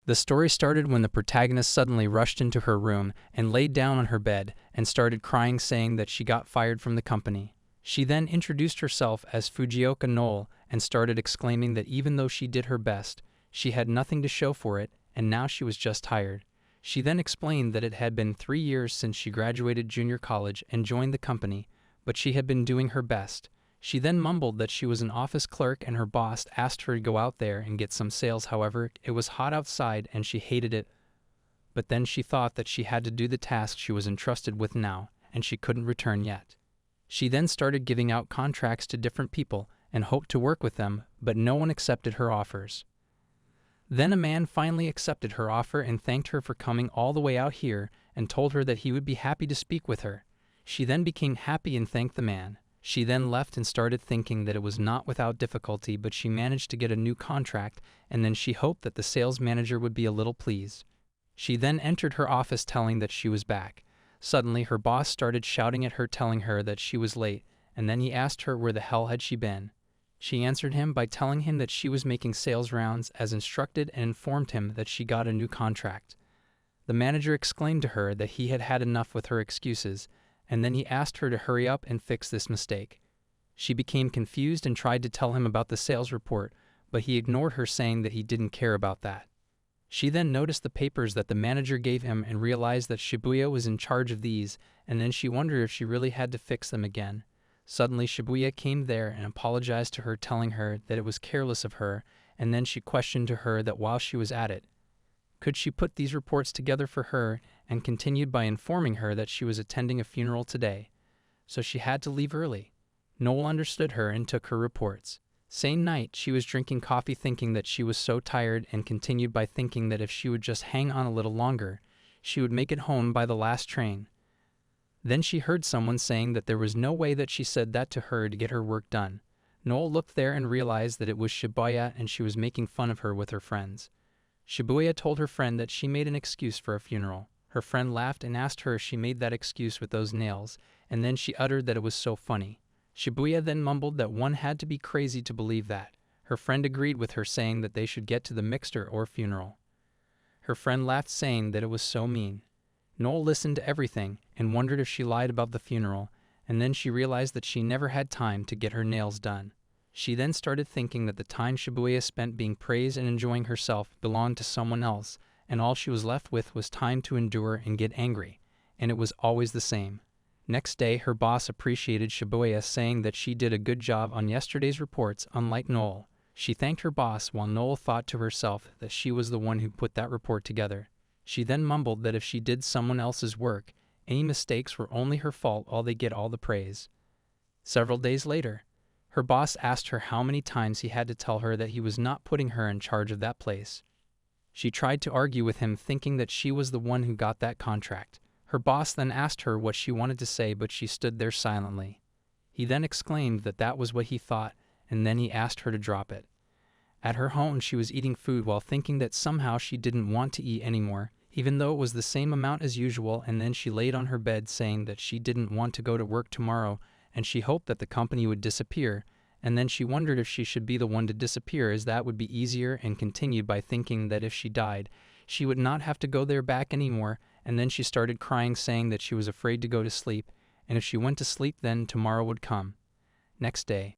The story started when the protagonist suddenly rushed into her room and laid down on her bed and started crying, saying that she got fired from the company. She then introduced herself as Fujioka Noel and started exclaiming that even though she did her best, she had nothing to show for it, and now she was just tired. She then explained that it had been 3 years since she graduated junior college and joined the company, but she had been doing her best. She then mumbled that she was an office clerk and her boss asked her to go out there and get some sales. However, it was hot outside and she hated it. But then she thought that she had to do the task she was entrusted with now, and she couldn't return yet. She then started giving out contracts to different people and hoped to work with them, but no one accepted her offers. Then a man finally accepted her offer and thanked her for coming all the way out here and told her that he would be happy to speak with her. She then became happy and thanked the man. She then left and started thinking that it was not without difficulty, but she managed to get a new contract, and then she hoped that the sales manager would be a little pleased. She then entered her office telling that she was back. Suddenly her boss started shouting at her, telling her that she was late, and then he asked her where the hell had she been. She answered him by telling him that she was making sales rounds as instructed and informed him that she got a new contract. The manager explained to her that he had had enough with her excuses, and then he asked her to hurry up and fix this mistake. She became confused and tried to tell him about the sales report, but he ignored her, saying that he didn't care about that. She then noticed the papers that the manager gave him and realized that Shibuya was in charge of these, and then she wondered if she really had to fix them again. Suddenly Shibuya came there and apologized to her, telling her that it was careless of her, and then she questioned to her that while she was at it, could she put these reports together for her, and continued by informing her that she was attending a funeral today, so she had to leave early. Noel understood her and took her reports. Same night, she was drinking coffee thinking that she was so tired, and continued by thinking that if she would just hang on a little longer, she would make it home by the last train. Then she heard someone saying that there was no way that she said that to her to get her work done. Noel looked there and realized that it was Shibuya, and she was making fun of her with her friends. Shibuya told her friend that she made an excuse for a funeral. Her friend laughed and asked her if she made that excuse with those nails, and then she uttered that it was so funny. Shibuya then mumbled that one had to be crazy to believe that. Her friend agreed with her, saying that they should get to the mixer or funeral. Her friend laughed, saying that it was so mean. Noel listened to everything and wondered if she lied about the funeral, and then she realized that she never had time to get her nails done. She then started thinking that the time Shibuya spent being praised and enjoying herself belonged to someone else, and all she was left with was time to endure and get angry, and it was always the same. Next day, her boss appreciated Shibuya, saying that she did a good job on yesterday's reports, unlike Noel. She thanked her boss, while Noel thought to herself that she was the one who put that report together. She then mumbled that if she did someone else's work, any mistakes were only her fault, while they get all the praise. Several days later, her boss asked her how many times he had to tell her that he was not putting her in charge of that place. She tried to argue with him, thinking that she was the one who got that contract. Her boss then asked her what she wanted to say, but she stood there silently. He then exclaimed that that was what he thought, and then he asked her to drop it. At her home, she was eating food while thinking that somehow she didn't want to eat anymore, even though it was the same amount as usual, and then she laid on her bed saying that she didn't want to go to work tomorrow, and she hoped that the company would disappear, and then she wondered if she should be the one to disappear, as that would be easier, and continued by thinking that if she died, she would not have to go there back anymore, and then she started crying, saying that she was afraid to go to sleep, and if she went to sleep then tomorrow would come. Next day,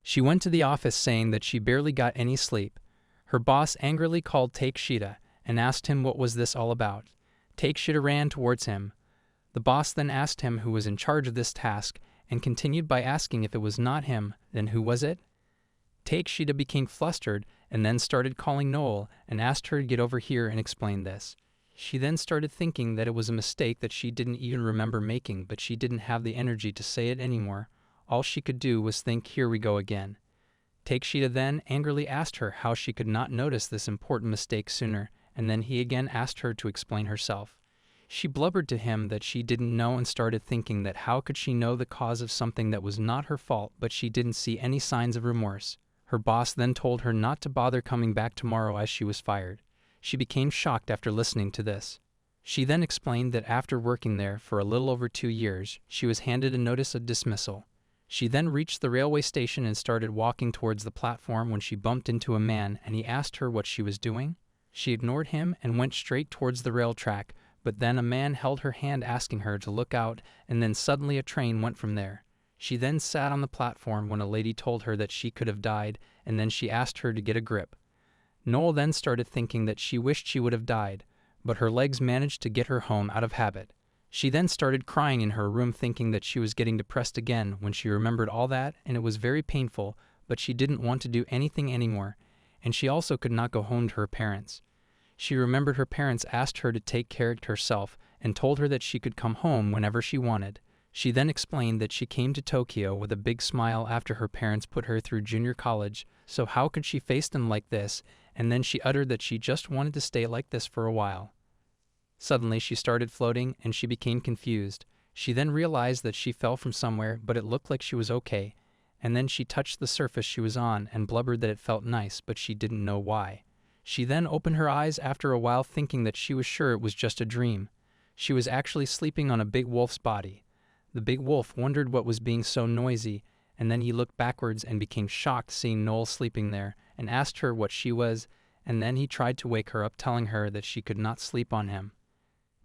she went to the office saying that she barely got any sleep. Her boss angrily called Takeshita and asked him what was this all about. Takeshita ran towards him. The boss then asked him who was in charge of this task, and continued by asking if it was not him, then who was it? Takeshita became flustered and then started calling Noel and asked her to get over here and explain this. She then started thinking that it was a mistake that she didn't even remember making, but she didn't have the energy to say it anymore. All she could do was think, here we go again. Takeshita then angrily asked her how she could not notice this important mistake sooner, and then he again asked her to explain herself. She blubbered to him that she didn't know and started thinking that how could she know the cause of something that was not her fault, but she didn't see any signs of remorse. Her boss then told her not to bother coming back tomorrow as she was fired. She became shocked after listening to this. She then explained that after working there for a little over 2 years, she was handed a notice of dismissal. She then reached the railway station and started walking towards the platform when she bumped into a man, and he asked her what she was doing. She ignored him and went straight towards the rail track, but then a man held her hand asking her to look out, and then suddenly a train went from there. She then sat on the platform when a lady told her that she could have died, and then she asked her to get a grip. Noel then started thinking that she wished she would have died, but her legs managed to get her home out of habit. She then started crying in her room thinking that she was getting depressed again when she remembered all that, and it was very painful, but she didn't want to do anything anymore, and she also could not go home to her parents. She remembered her parents asked her to take care of herself and told her that she could come home whenever she wanted. She then explained that she came to Tokyo with a big smile after her parents put her through junior college, so how could she face them like this, and then she uttered that she just wanted to stay like this for a while. Suddenly she started floating and she became confused. She then realized that she fell from somewhere, but it looked like she was okay, and then she touched the surface she was on and blubbered that it felt nice, but she didn't know why. She then opened her eyes after a while thinking that she was sure it was just a dream. She was actually sleeping on a big wolf's body. The big wolf wondered what was being so noisy, and then he looked backwards and became shocked seeing Noel sleeping there, and asked her what she was, and then he tried to wake her up telling her that she could not sleep on him.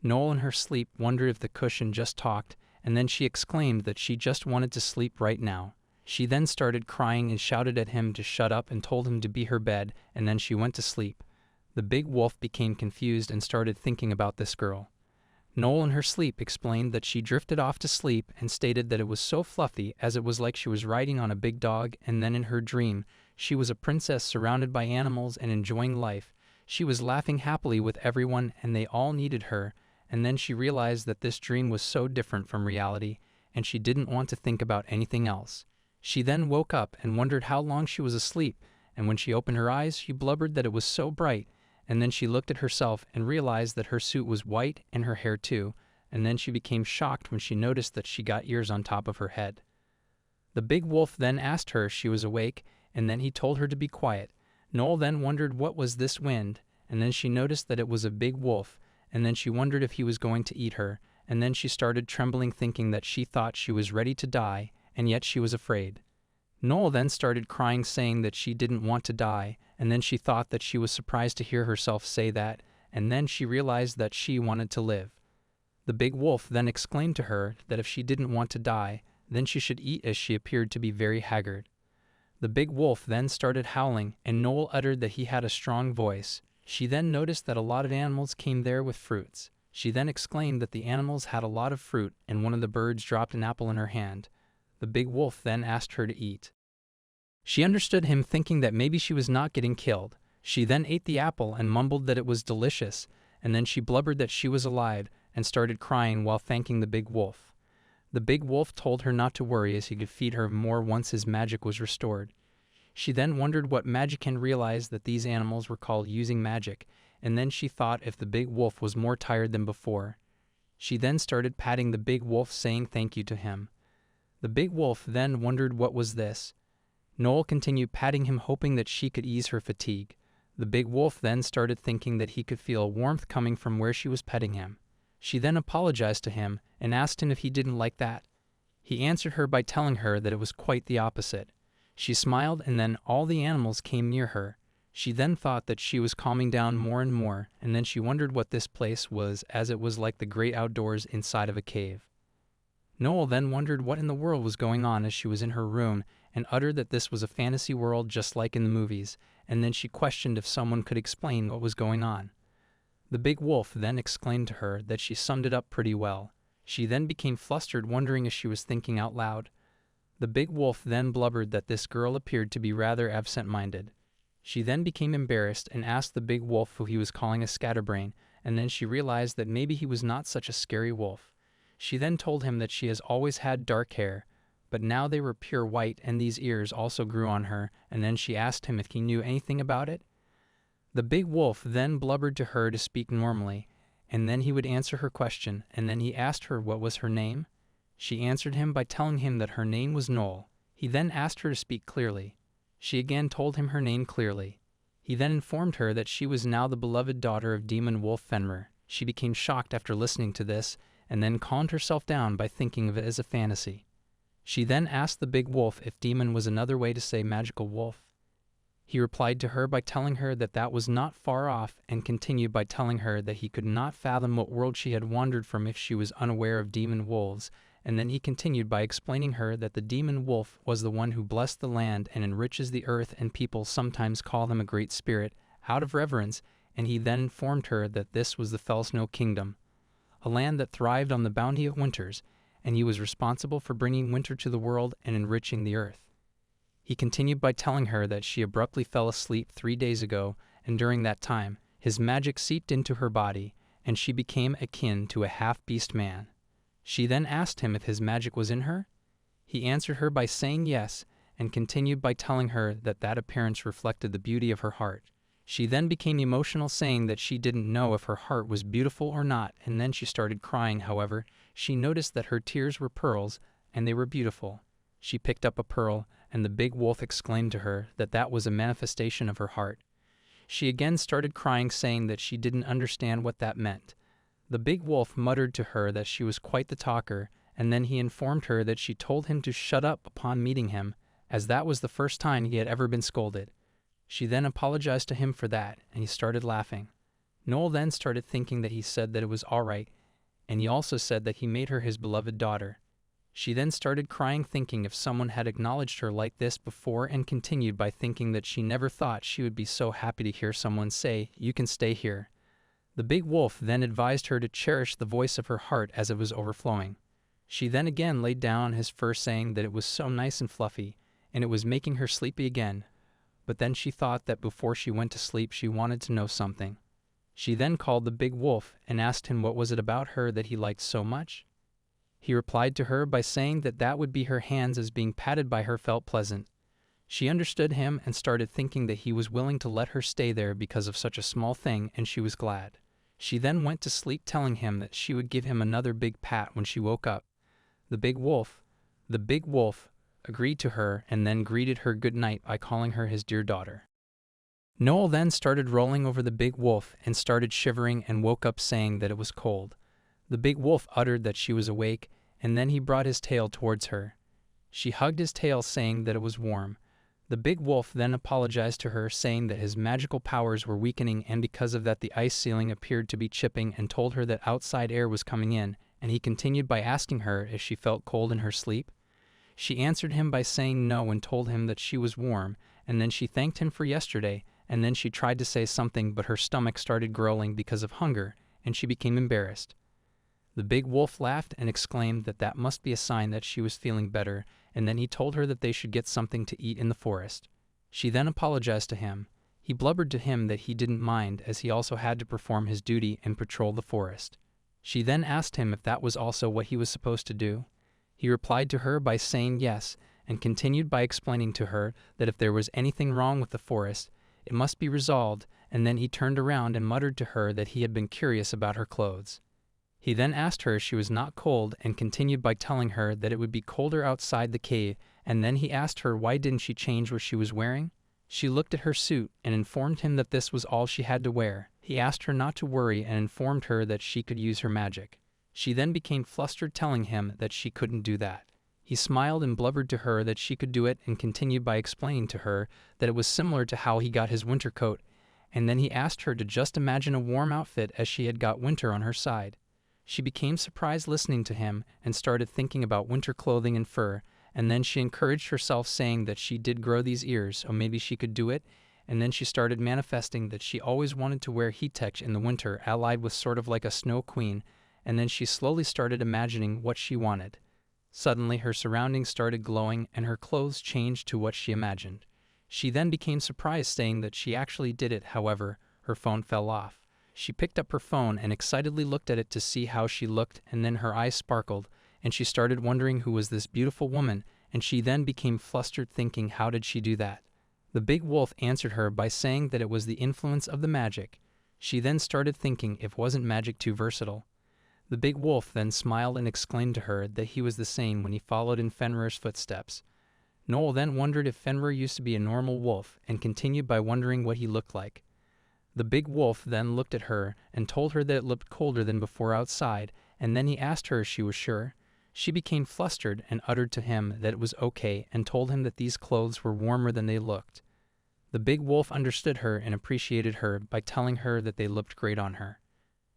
Noel in her sleep wondered if the cushion just talked, and then she exclaimed that she just wanted to sleep right now. She then started crying and shouted at him to shut up and told him to be her bed, and then she went to sleep. The big wolf became confused and started thinking about this girl. Noel in her sleep explained that she drifted off to sleep and stated that it was so fluffy as it was like she was riding on a big dog, and then in her dream, she was a princess surrounded by animals and enjoying life. She was laughing happily with everyone and they all needed her, and then she realized that this dream was so different from reality, and she didn't want to think about anything else. She then woke up and wondered how long she was asleep, and when she opened her eyes, she blubbered that it was so bright, and then she looked at herself and realized that her suit was white and her hair too, and then she became shocked when she noticed that she got ears on top of her head. The big wolf then asked her if she was awake, and then he told her to be quiet. Noel then wondered what was this wind, and then she noticed that it was a big wolf, and then she wondered if he was going to eat her, and then she started trembling thinking that she thought she was ready to die, and yet she was afraid. Noel then started crying saying that she didn't want to die, and then she thought that she was surprised to hear herself say that, and then she realized that she wanted to live. The big wolf then exclaimed to her that if she didn't want to die, then she should eat as she appeared to be very haggard. The big wolf then started howling, and Noel uttered that he had a strong voice. She then noticed that a lot of animals came there with fruits. She then exclaimed that the animals had a lot of fruit, and one of the birds dropped an apple in her hand. The big wolf then asked her to eat. She understood him thinking that maybe she was not getting killed. She then ate the apple and mumbled that it was delicious, and then she blubbered that she was alive and started crying while thanking the big wolf. The big wolf told her not to worry as he could feed her more once his magic was restored. She then wondered what magic and realized that these animals were called using magic, and then she thought if the big wolf was more tired than before. She then started patting the big wolf saying thank you to him. The big wolf then wondered what was this. Noel continued patting him hoping that she could ease her fatigue. The big wolf then started thinking that he could feel warmth coming from where she was petting him. She then apologized to him and asked him if he didn't like that. He answered her by telling her that it was quite the opposite. She smiled and then all the animals came near her. She then thought that she was calming down more and more, and then she wondered what this place was as it was like the great outdoors inside of a cave. Noel then wondered what in the world was going on as she was in her room and uttered that this was a fantasy world just like in the movies, and then she questioned if someone could explain what was going on. The big wolf then exclaimed to her that she summed it up pretty well. She then became flustered wondering if she was thinking out loud. The big wolf then blubbered that this girl appeared to be rather absent-minded. She then became embarrassed and asked the big wolf who he was calling a scatterbrain, and then she realized that maybe he was not such a scary wolf. She then told him that she has always had dark hair, but now they were pure white and these ears also grew on her, and then she asked him if he knew anything about it. The big wolf then blubbered to her to speak normally, and then he would answer her question, and then he asked her what was her name. She answered him by telling him that her name was Noel. He then asked her to speak clearly. She again told him her name clearly. He then informed her that she was now the beloved daughter of Demon Wolf Fenrir. She became shocked after listening to this, and then calmed herself down by thinking of it as a fantasy. She then asked the big wolf if demon was another way to say magical wolf. He replied to her by telling her that that was not far off and continued by telling her that he could not fathom what world she had wandered from if she was unaware of demon wolves, and then he continued by explaining her that the demon wolf was the one who blessed the land and enriches the earth, and people sometimes call him a great spirit out of reverence, and he then informed her that this was the Fell Snow Kingdom, a land that thrived on the bounty of winters, and he was responsible for bringing winter to the world and enriching the earth. He continued by telling her that she abruptly fell asleep 3 days ago, and during that time, his magic seeped into her body, and she became akin to a half-beast man. She then asked him if his magic was in her. He answered her by saying yes, and continued by telling her that that appearance reflected the beauty of her heart. She then became emotional, saying that she didn't know if her heart was beautiful or not, and then she started crying. However, she noticed that her tears were pearls, and they were beautiful. She picked up a pearl, and the big wolf exclaimed to her that that was a manifestation of her heart. She again started crying, saying that she didn't understand what that meant. The big wolf muttered to her that she was quite the talker, and then he informed her that she told him to shut up upon meeting him, as that was the first time he had ever been scolded. She then apologized to him for that, and he started laughing. Noel then started thinking that he said that it was all right, and he also said that he made her his beloved daughter. She then started crying, thinking if someone had acknowledged her like this before, and continued by thinking that she never thought she would be so happy to hear someone say, "You can stay here." The big wolf then advised her to cherish the voice of her heart as it was overflowing. She then again laid down on his fur, saying that it was so nice and fluffy, and it was making her sleepy again. But then she thought that before she went to sleep she wanted to know something. She then called the big wolf and asked him what was it about her that he liked so much. He replied to her by saying that that would be her hands, as being patted by her felt pleasant. She understood him and started thinking that he was willing to let her stay there because of such a small thing, and she was glad. She then went to sleep, telling him that she would give him another big pat when she woke up. The big wolf agreed to her and then greeted her good night by calling her his dear daughter. Noel then started rolling over the big wolf and started shivering and woke up, saying that it was cold. The big wolf uttered that she was awake, and then he brought his tail towards her. She hugged his tail, saying that it was warm. The big wolf then apologized to her, saying that his magical powers were weakening, and because of that the ice ceiling appeared to be chipping, and told her that outside air was coming in, and he continued by asking her if she felt cold in her sleep. She answered him by saying no and told him that she was warm, and then she thanked him for yesterday, and then she tried to say something, but her stomach started growling because of hunger, and she became embarrassed. The big wolf laughed and exclaimed that that must be a sign that she was feeling better, and then he told her that they should get something to eat in the forest. She then apologized to him. He blubbered to him that he didn't mind, as he also had to perform his duty and patrol the forest. She then asked him if that was also what he was supposed to do. He replied to her by saying yes, and continued by explaining to her that if there was anything wrong with the forest, it must be resolved, and then he turned around and muttered to her that he had been curious about her clothes. He then asked her if she was not cold, and continued by telling her that it would be colder outside the cave, and then he asked her why didn't she change what she was wearing. She looked at her suit and informed him that this was all she had to wear. He asked her not to worry and informed her that she could use her magic. She then became flustered, telling him that she couldn't do that. He smiled and blubbered to her that she could do it, and continued by explaining to her that it was similar to how he got his winter coat, and then he asked her to just imagine a warm outfit as she had got winter on her side. She became surprised listening to him and started thinking about winter clothing and fur, and then she encouraged herself, saying that she did grow these ears, so maybe she could do it, and then she started manifesting that she always wanted to wear heat-tech in the winter, allied with sort of like a snow queen, and then she slowly started imagining what she wanted. Suddenly her surroundings started glowing, and her clothes changed to what she imagined. She then became surprised, saying that she actually did it. However, her phone fell off. She picked up her phone and excitedly looked at it to see how she looked, and then her eyes sparkled, and she started wondering who was this beautiful woman, and she then became flustered, thinking how did she do that. The big wolf answered her by saying that it was the influence of the magic. She then started thinking if wasn't magic too versatile. The big wolf then smiled and exclaimed to her that he was the same when he followed in Fenrir's footsteps. Noel then wondered if Fenrir used to be a normal wolf, and continued by wondering what he looked like. The big wolf then looked at her and told her that it looked colder than before outside, and then he asked her if she was sure. She became flustered and uttered to him that it was okay, and told him that these clothes were warmer than they looked. The big wolf understood her and appreciated her by telling her that they looked great on her.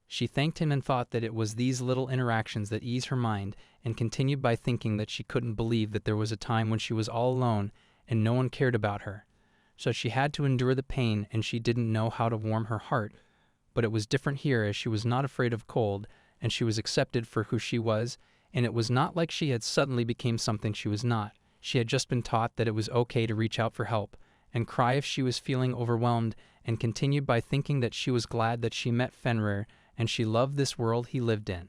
She thanked him and thought that it was these little interactions that eased her mind, and continued by thinking that she couldn't believe that there was a time when she was all alone and no one cared about her. So she had to endure the pain, and she didn't know how to warm her heart. But it was different here, as she was not afraid of cold, and she was accepted for who she was, and it was not like she had suddenly become something she was not. She had just been taught that it was okay to reach out for help and cry if she was feeling overwhelmed, and continued by thinking that she was glad that she met Fenrir and she loved this world he lived in.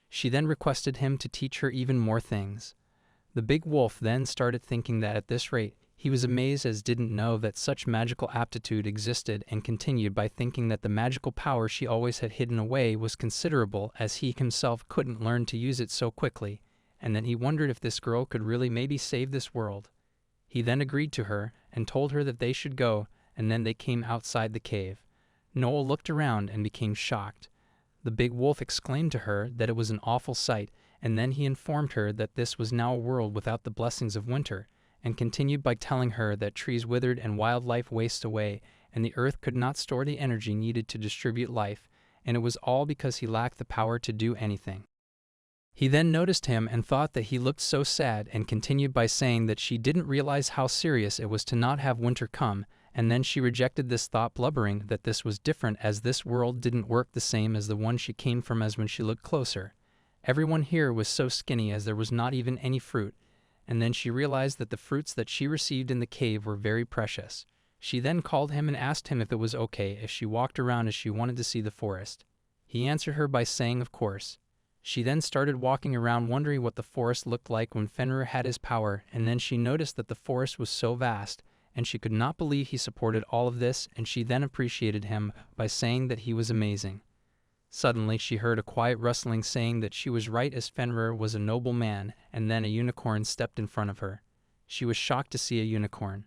She then requested him to teach her even more things. The big wolf then started thinking that at this rate, he was amazed as didn't know that such magical aptitude existed, and continued by thinking that the magical power she always had hidden away was considerable, as he himself couldn't learn to use it so quickly, and then he wondered if this girl could really maybe save this world. He then agreed to her and told her that they should go, and then they came outside the cave. Noel looked around and became shocked. The big wolf exclaimed to her that it was an awful sight, and then he informed her that this was now a world without the blessings of winter, and continued by telling her that trees withered and wildlife wasted away, and the earth could not store the energy needed to distribute life, and it was all because he lacked the power to do anything. He then noticed him and thought that he looked so sad, and continued by saying that she didn't realize how serious it was to not have winter come, and then she rejected this thought, blubbering that this was different, as this world didn't work the same as the one she came from. As when she looked closer, everyone here was so skinny, as there was not even any fruit, and then she realized that the fruits that she received in the cave were very precious. She then called him and asked him if it was okay if she walked around, as she wanted to see the forest. He answered her by saying of course. She then started walking around, wondering what the forest looked like when Fenrir had his power, and then she noticed that the forest was so vast, and she could not believe he supported all of this, and she then appreciated him by saying that he was amazing. Suddenly she heard a quiet rustling, saying that she was right, as Fenrir was a noble man, and then a unicorn stepped in front of her. She was shocked to see a unicorn.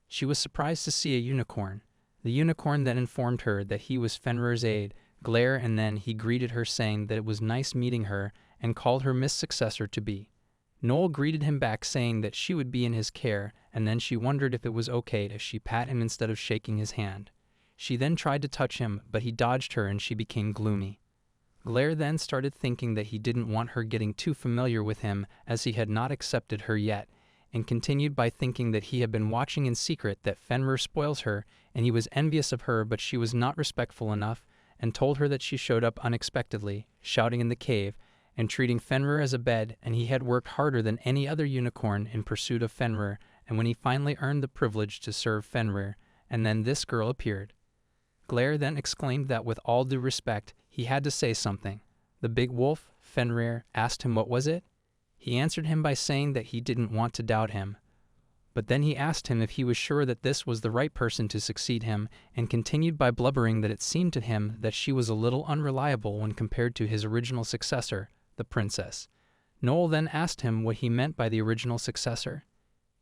She was surprised to see a unicorn. The unicorn then informed her that he was Fenrir's aide, Glare, and then he greeted her, saying that it was nice meeting her, and called her Miss Successor to be. Noel greeted him back, saying that she would be in his care, and then she wondered if it was okay if she pat him instead of shaking his hand. She then tried to touch him, but he dodged her and she became gloomy. Glare then started thinking that he didn't want her getting too familiar with him, as he had not accepted her yet, and continued by thinking that he had been watching in secret that Fenrir spoils her, and he was envious of her, but she was not respectful enough, and told her that she showed up unexpectedly, shouting in the cave, and treating Fenrir as a bed, and he had worked harder than any other unicorn in pursuit of Fenrir, and when he finally earned the privilege to serve Fenrir, and then this girl appeared. Glare then exclaimed that with all due respect, he had to say something. The big wolf, Fenrir, asked him what was it. He answered him by saying that he didn't want to doubt him. But then he asked him if he was sure that this was the right person to succeed him, and continued by blubbering that it seemed to him that she was a little unreliable when compared to his original successor, the princess. Noel then asked him what he meant by the original successor.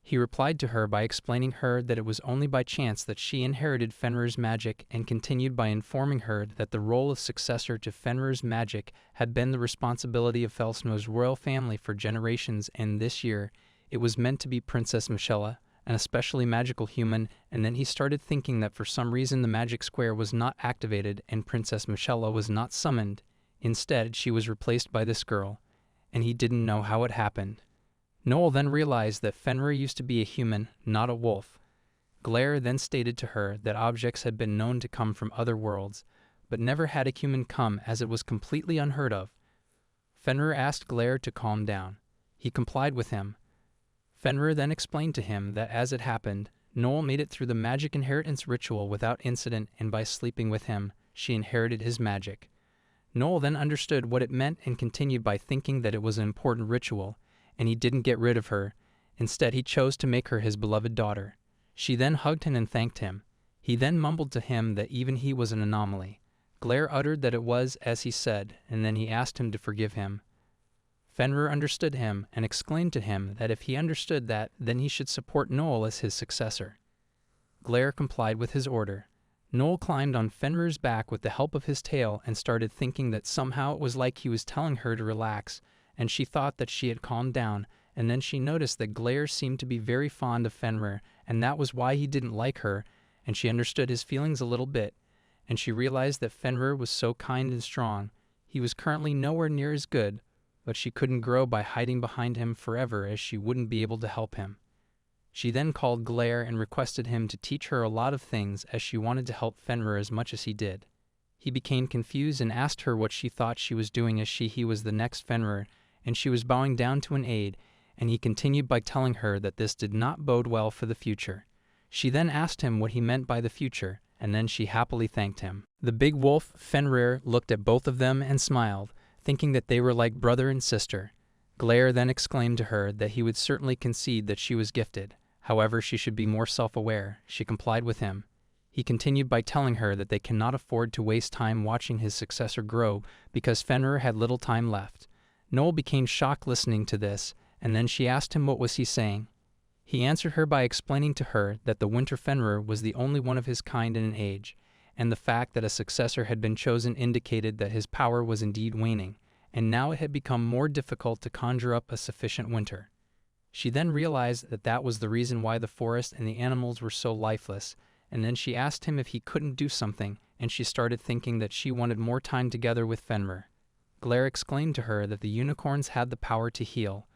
He replied to her by explaining her that it was only by chance that she inherited Fenrir's magic, and continued by informing her that the role of successor to Fenrir's magic had been the responsibility of Felsno's royal family for generations, and this year it was meant to be Princess Michelle, an especially magical human, and then he started thinking that for some reason the magic square was not activated and Princess Michelle was not summoned. Instead, she was replaced by this girl, and he didn't know how it happened. Noel then realized that Fenrir used to be a human, not a wolf. Glare then stated to her that objects had been known to come from other worlds, but never had a human come, as it was completely unheard of. Fenrir asked Glare to calm down. He complied with him. Fenrir then explained to him that as it happened, Noel made it through the magic inheritance ritual without incident, and by sleeping with him, she inherited his magic. Noel then understood what it meant and continued by thinking that it was an important ritual, and he didn't get rid of her. Instead, he chose to make her his beloved daughter. She then hugged him and thanked him. He then mumbled to him that even he was an anomaly. Glare uttered that it was as he said, and then he asked him to forgive him. Fenrir understood him and exclaimed to him that if he understood that, then he should support Noel as his successor. Glare complied with his order. Noel climbed on Fenrir's back with the help of his tail and started thinking that somehow it was like he was telling her to relax, and she thought that she had calmed down, and then she noticed that Glare seemed to be very fond of Fenrir, and that was why he didn't like her, and she understood his feelings a little bit, and she realized that Fenrir was so kind and strong. He was currently nowhere near as good, but she couldn't grow by hiding behind him forever, as she wouldn't be able to help him. She then called Glare and requested him to teach her a lot of things, as she wanted to help Fenrir as much as he did. He became confused and asked her what she thought she was doing, as he was the next Fenrir, and she was bowing down to an aide, and he continued by telling her that this did not bode well for the future. She then asked him what he meant by the future, and then she happily thanked him. The big wolf, Fenrir, looked at both of them and smiled, thinking that they were like brother and sister. Glare then exclaimed to her that he would certainly concede that she was gifted. However, she should be more self-aware. She complied with him. He continued by telling her that they cannot afford to waste time watching his successor grow, because Fenrir had little time left. Noel became shocked listening to this, and then she asked him what was he saying. He answered her by explaining to her that the Winter Fenrir was the only one of his kind in an age, and the fact that a successor had been chosen indicated that his power was indeed waning, and now it had become more difficult to conjure up a sufficient winter. She then realized that that was the reason why the forest and the animals were so lifeless, and then she asked him if he couldn't do something, and she started thinking that she wanted more time together with Fenrir. Glare exclaimed to her that the unicorns had the power to heal,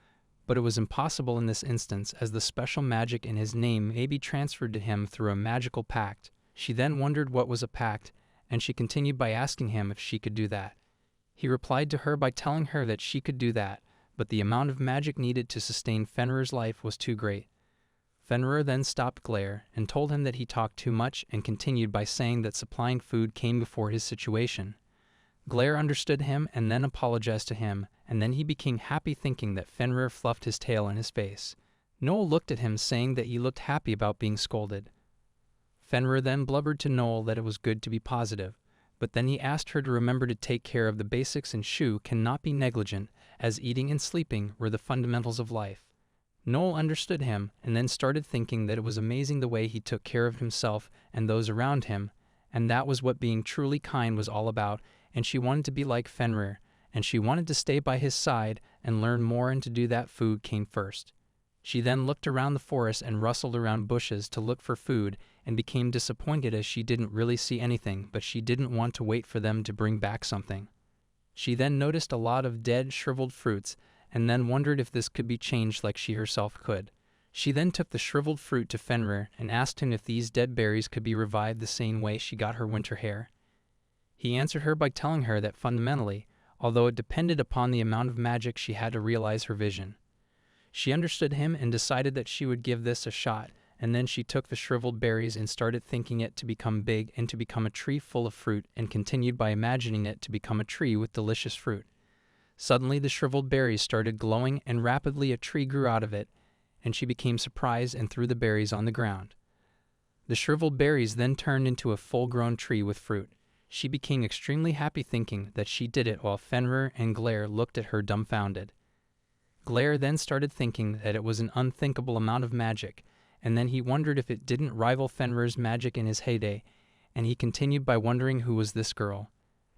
but it was impossible in this instance, as the special magic in his name may be transferred to him through a magical pact. She then wondered what was a pact, and she continued by asking him if she could do that. He replied to her by telling her that she could do that, but the amount of magic needed to sustain Fenrir's life was too great. Fenrir then stopped Glare and told him that he talked too much, and continued by saying that supplying food came before his situation. Glare understood him and then apologized to him, and then he became happy thinking that Fenrir fluffed his tail in his face. Noel looked at him saying that he looked happy about being scolded. Fenrir then blubbered to Noel that it was good to be positive, but then he asked her to remember to take care of the basics, and Shu cannot be negligent, as eating and sleeping were the fundamentals of life. Noel understood him and then started thinking that it was amazing the way he took care of himself and those around him, and that was what being truly kind was all about, and she wanted to be like Fenrir, and she wanted to stay by his side and learn more, and to do that food came first. She then looked around the forest and rustled around bushes to look for food, and became disappointed as she didn't really see anything, but she didn't want to wait for them to bring back something. She then noticed a lot of dead, shriveled fruits, and then wondered if this could be changed like she herself could. She then took the shriveled fruit to Fenrir and asked him if these dead berries could be revived the same way she got her winter hair. He answered her by telling her that fundamentally, although it depended upon the amount of magic, she had to realize her vision. She understood him and decided that she would give this a shot, and then she took the shriveled berries and started thinking it to become big and to become a tree full of fruit, and continued by imagining it to become a tree with delicious fruit. Suddenly the shriveled berries started glowing, and rapidly a tree grew out of it, and she became surprised and threw the berries on the ground. The shriveled berries then turned into a full-grown tree with fruit. She became extremely happy thinking that she did it, while Fenrir and Glare looked at her dumbfounded. Glare then started thinking that it was an unthinkable amount of magic, and then he wondered if it didn't rival Fenrir's magic in his heyday, and he continued by wondering who was this girl.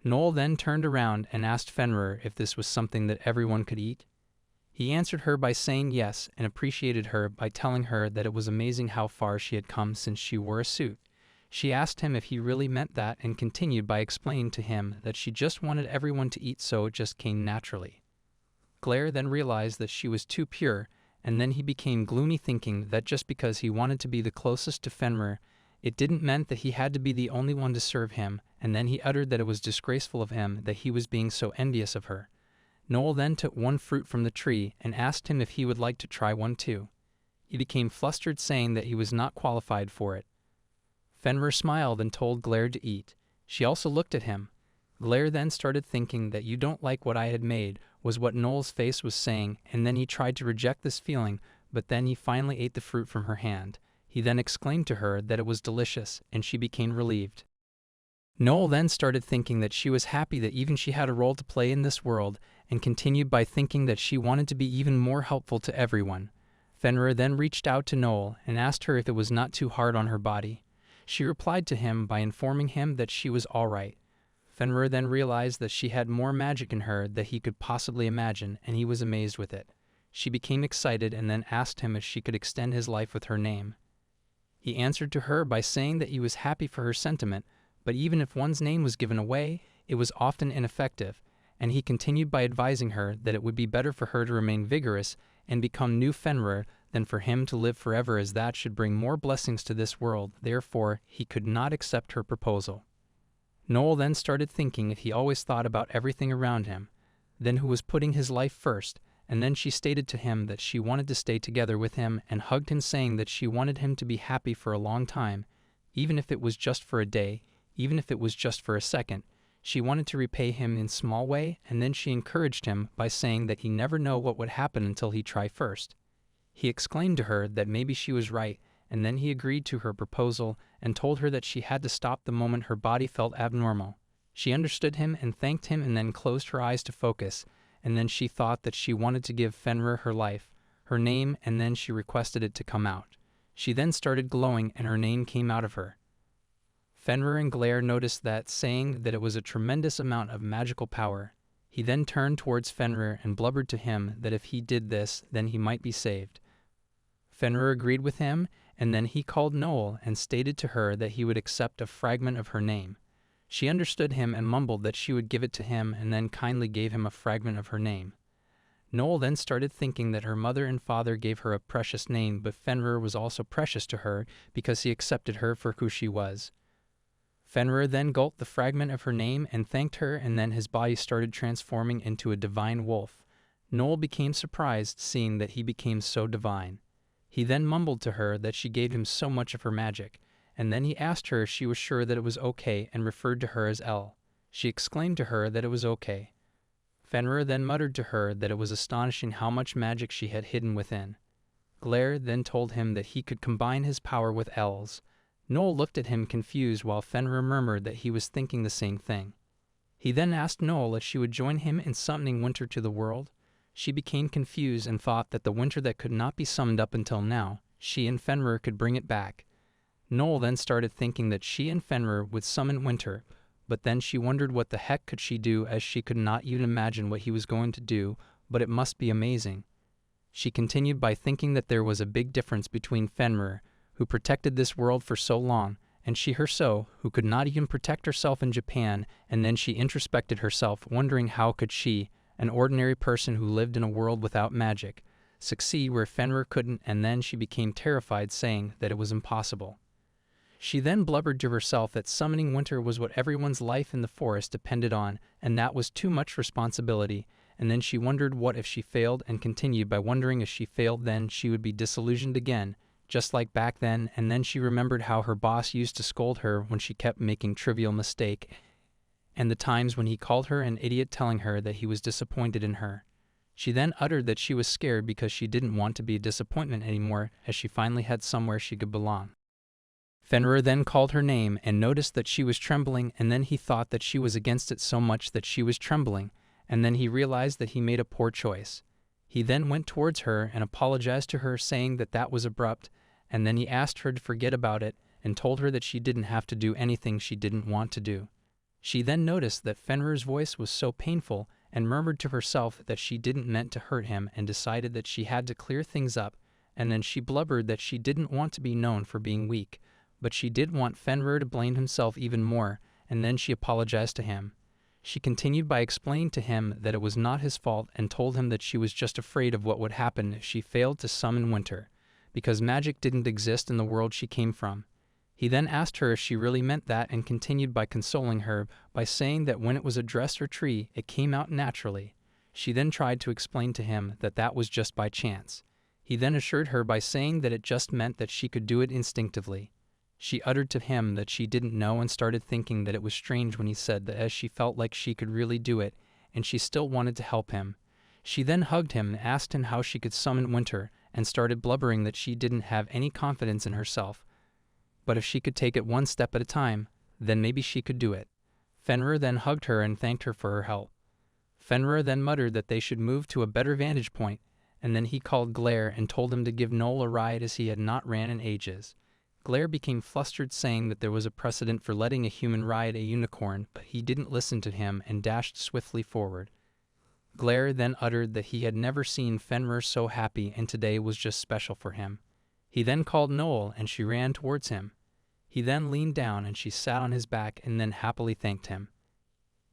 Noel then turned around and asked Fenrir if this was something that everyone could eat. He answered her by saying yes, and appreciated her by telling her that it was amazing how far she had come since she wore a suit. She asked him if he really meant that, and continued by explaining to him that she just wanted everyone to eat, so it just came naturally. Glare then realized that she was too pure, and then he became gloomy, thinking that just because he wanted to be the closest to Fenrir, it didn't mean that he had to be the only one to serve him, and then he uttered that it was disgraceful of him that he was being so envious of her. Noel then took one fruit from the tree and asked him if he would like to try one too. He became flustered, saying that he was not qualified for it. Fenrir smiled and told Glare to eat. She also looked at him. Glare then started thinking that "you don't like what I had made" was what Noel's face was saying, and then he tried to reject this feeling, but then he finally ate the fruit from her hand. He then exclaimed to her that it was delicious, and she became relieved. Noel then started thinking that she was happy that even she had a role to play in this world, and continued by thinking that she wanted to be even more helpful to everyone. Fenrir then reached out to Noel and asked her if it was not too hard on her body. She replied to him by informing him that she was all right. Fenrir then realized that she had more magic in her than he could possibly imagine, and he was amazed with it. She became excited and then asked him if she could extend his life with her name. He answered to her by saying that he was happy for her sentiment, but even if one's name was given away, it was often ineffective, and he continued by advising her that it would be better for her to remain vigorous and become new Fenrir than for him to live forever, as that should bring more blessings to this world. Therefore, he could not accept her proposal. Noel then started thinking if he always thought about everything around him, then who was putting his life first, and then she stated to him that she wanted to stay together with him and hugged him, saying that she wanted him to be happy for a long time, even if it was just for a day, even if it was just for a second. She wanted to repay him in small way, and then she encouraged him by saying that he never know what would happen until he try first. He exclaimed to her that maybe she was right, and then he agreed to her proposal and told her that she had to stop the moment her body felt abnormal. She understood him and thanked him, and then closed her eyes to focus, and then she thought that she wanted to give Fenrir her life, her name, and then she requested it to come out. She then started glowing and her name came out of her. Fenrir and Glare noticed that, saying that it was a tremendous amount of magical power. He then turned towards Fenrir and blubbered to him that if he did this, then he might be saved. Fenrir agreed with him, and then he called Noel and stated to her that he would accept a fragment of her name. She understood him and mumbled that she would give it to him, and then kindly gave him a fragment of her name. Noel then started thinking that her mother and father gave her a precious name, but Fenrir was also precious to her because he accepted her for who she was. Fenrir then gulped the fragment of her name and thanked her, and then his body started transforming into a divine wolf. Noel became surprised, seeing that he became so divine. He then mumbled to her that she gave him so much of her magic, and then he asked her if she was sure that it was okay and referred to her as El. She exclaimed to her that it was okay. Fenrir then muttered to her that it was astonishing how much magic she had hidden within. Glare then told him that he could combine his power with El's. Noel looked at him confused while Fenrir murmured that he was thinking the same thing. He then asked Noel if she would join him in summoning winter to the world. She became confused and thought that the winter that could not be summoned up until now, she and Fenrir could bring it back. Noel then started thinking that she and Fenrir would summon winter, but then she wondered what the heck could she do, as she could not even imagine what he was going to do, but it must be amazing. She continued by thinking that there was a big difference between Fenrir, who protected this world for so long, and she herself, who could not even protect herself in Japan, and then she introspected herself, wondering how could she, an ordinary person who lived in a world without magic, succeed where Fenrir couldn't, and then she became terrified, saying that it was impossible. She then blubbered to herself that summoning winter was what everyone's life in the forest depended on, and that was too much responsibility, and then she wondered what if she failed, and continued by wondering if she failed then she would be disillusioned again, just like back then, and then she remembered how her boss used to scold her when she kept making trivial mistake, and the times when he called her an idiot, telling her that he was disappointed in her. She then uttered that she was scared because she didn't want to be a disappointment anymore, as she finally had somewhere she could belong. Fenrir then called her name and noticed that she was trembling, and then he thought that she was against it so much that she was trembling, and then he realized that he made a poor choice. He then went towards her and apologized to her, saying that that was abrupt, and then he asked her to forget about it and told her that she didn't have to do anything she didn't want to do. She then noticed that Fenrir's voice was so painful and murmured to herself that she didn't meant to hurt him, and decided that she had to clear things up, and then she blubbered that she didn't want to be known for being weak, but she did want Fenrir to blame himself even more, and then she apologized to him. She continued by explaining to him that it was not his fault, and told him that she was just afraid of what would happen if she failed to summon winter, because magic didn't exist in the world she came from. He then asked her if she really meant that, and continued by consoling her by saying that when it was a dress or tree, it came out naturally. She then tried to explain to him that that was just by chance. He then assured her by saying that it just meant that she could do it instinctively. She uttered to him that she didn't know, and started thinking that it was strange when he said that, as she felt like she could really do it, and she still wanted to help him. She then hugged him and asked him how she could summon winter, and started blubbering that she didn't have any confidence in herself, but if she could take it one step at a time, then maybe she could do it. Fenrir then hugged her and thanked her for her help. Fenrir then muttered that they should move to a better vantage point, and then he called Glare and told him to give Noel a ride, as he had not ran in ages. Glare became flustered, saying that there was a precedent for letting a human ride a unicorn, but he didn't listen to him and dashed swiftly forward. Glare then uttered that he had never seen Fenrir so happy, and today was just special for him. He then called Noel and she ran towards him. He then leaned down and she sat on his back and then happily thanked him.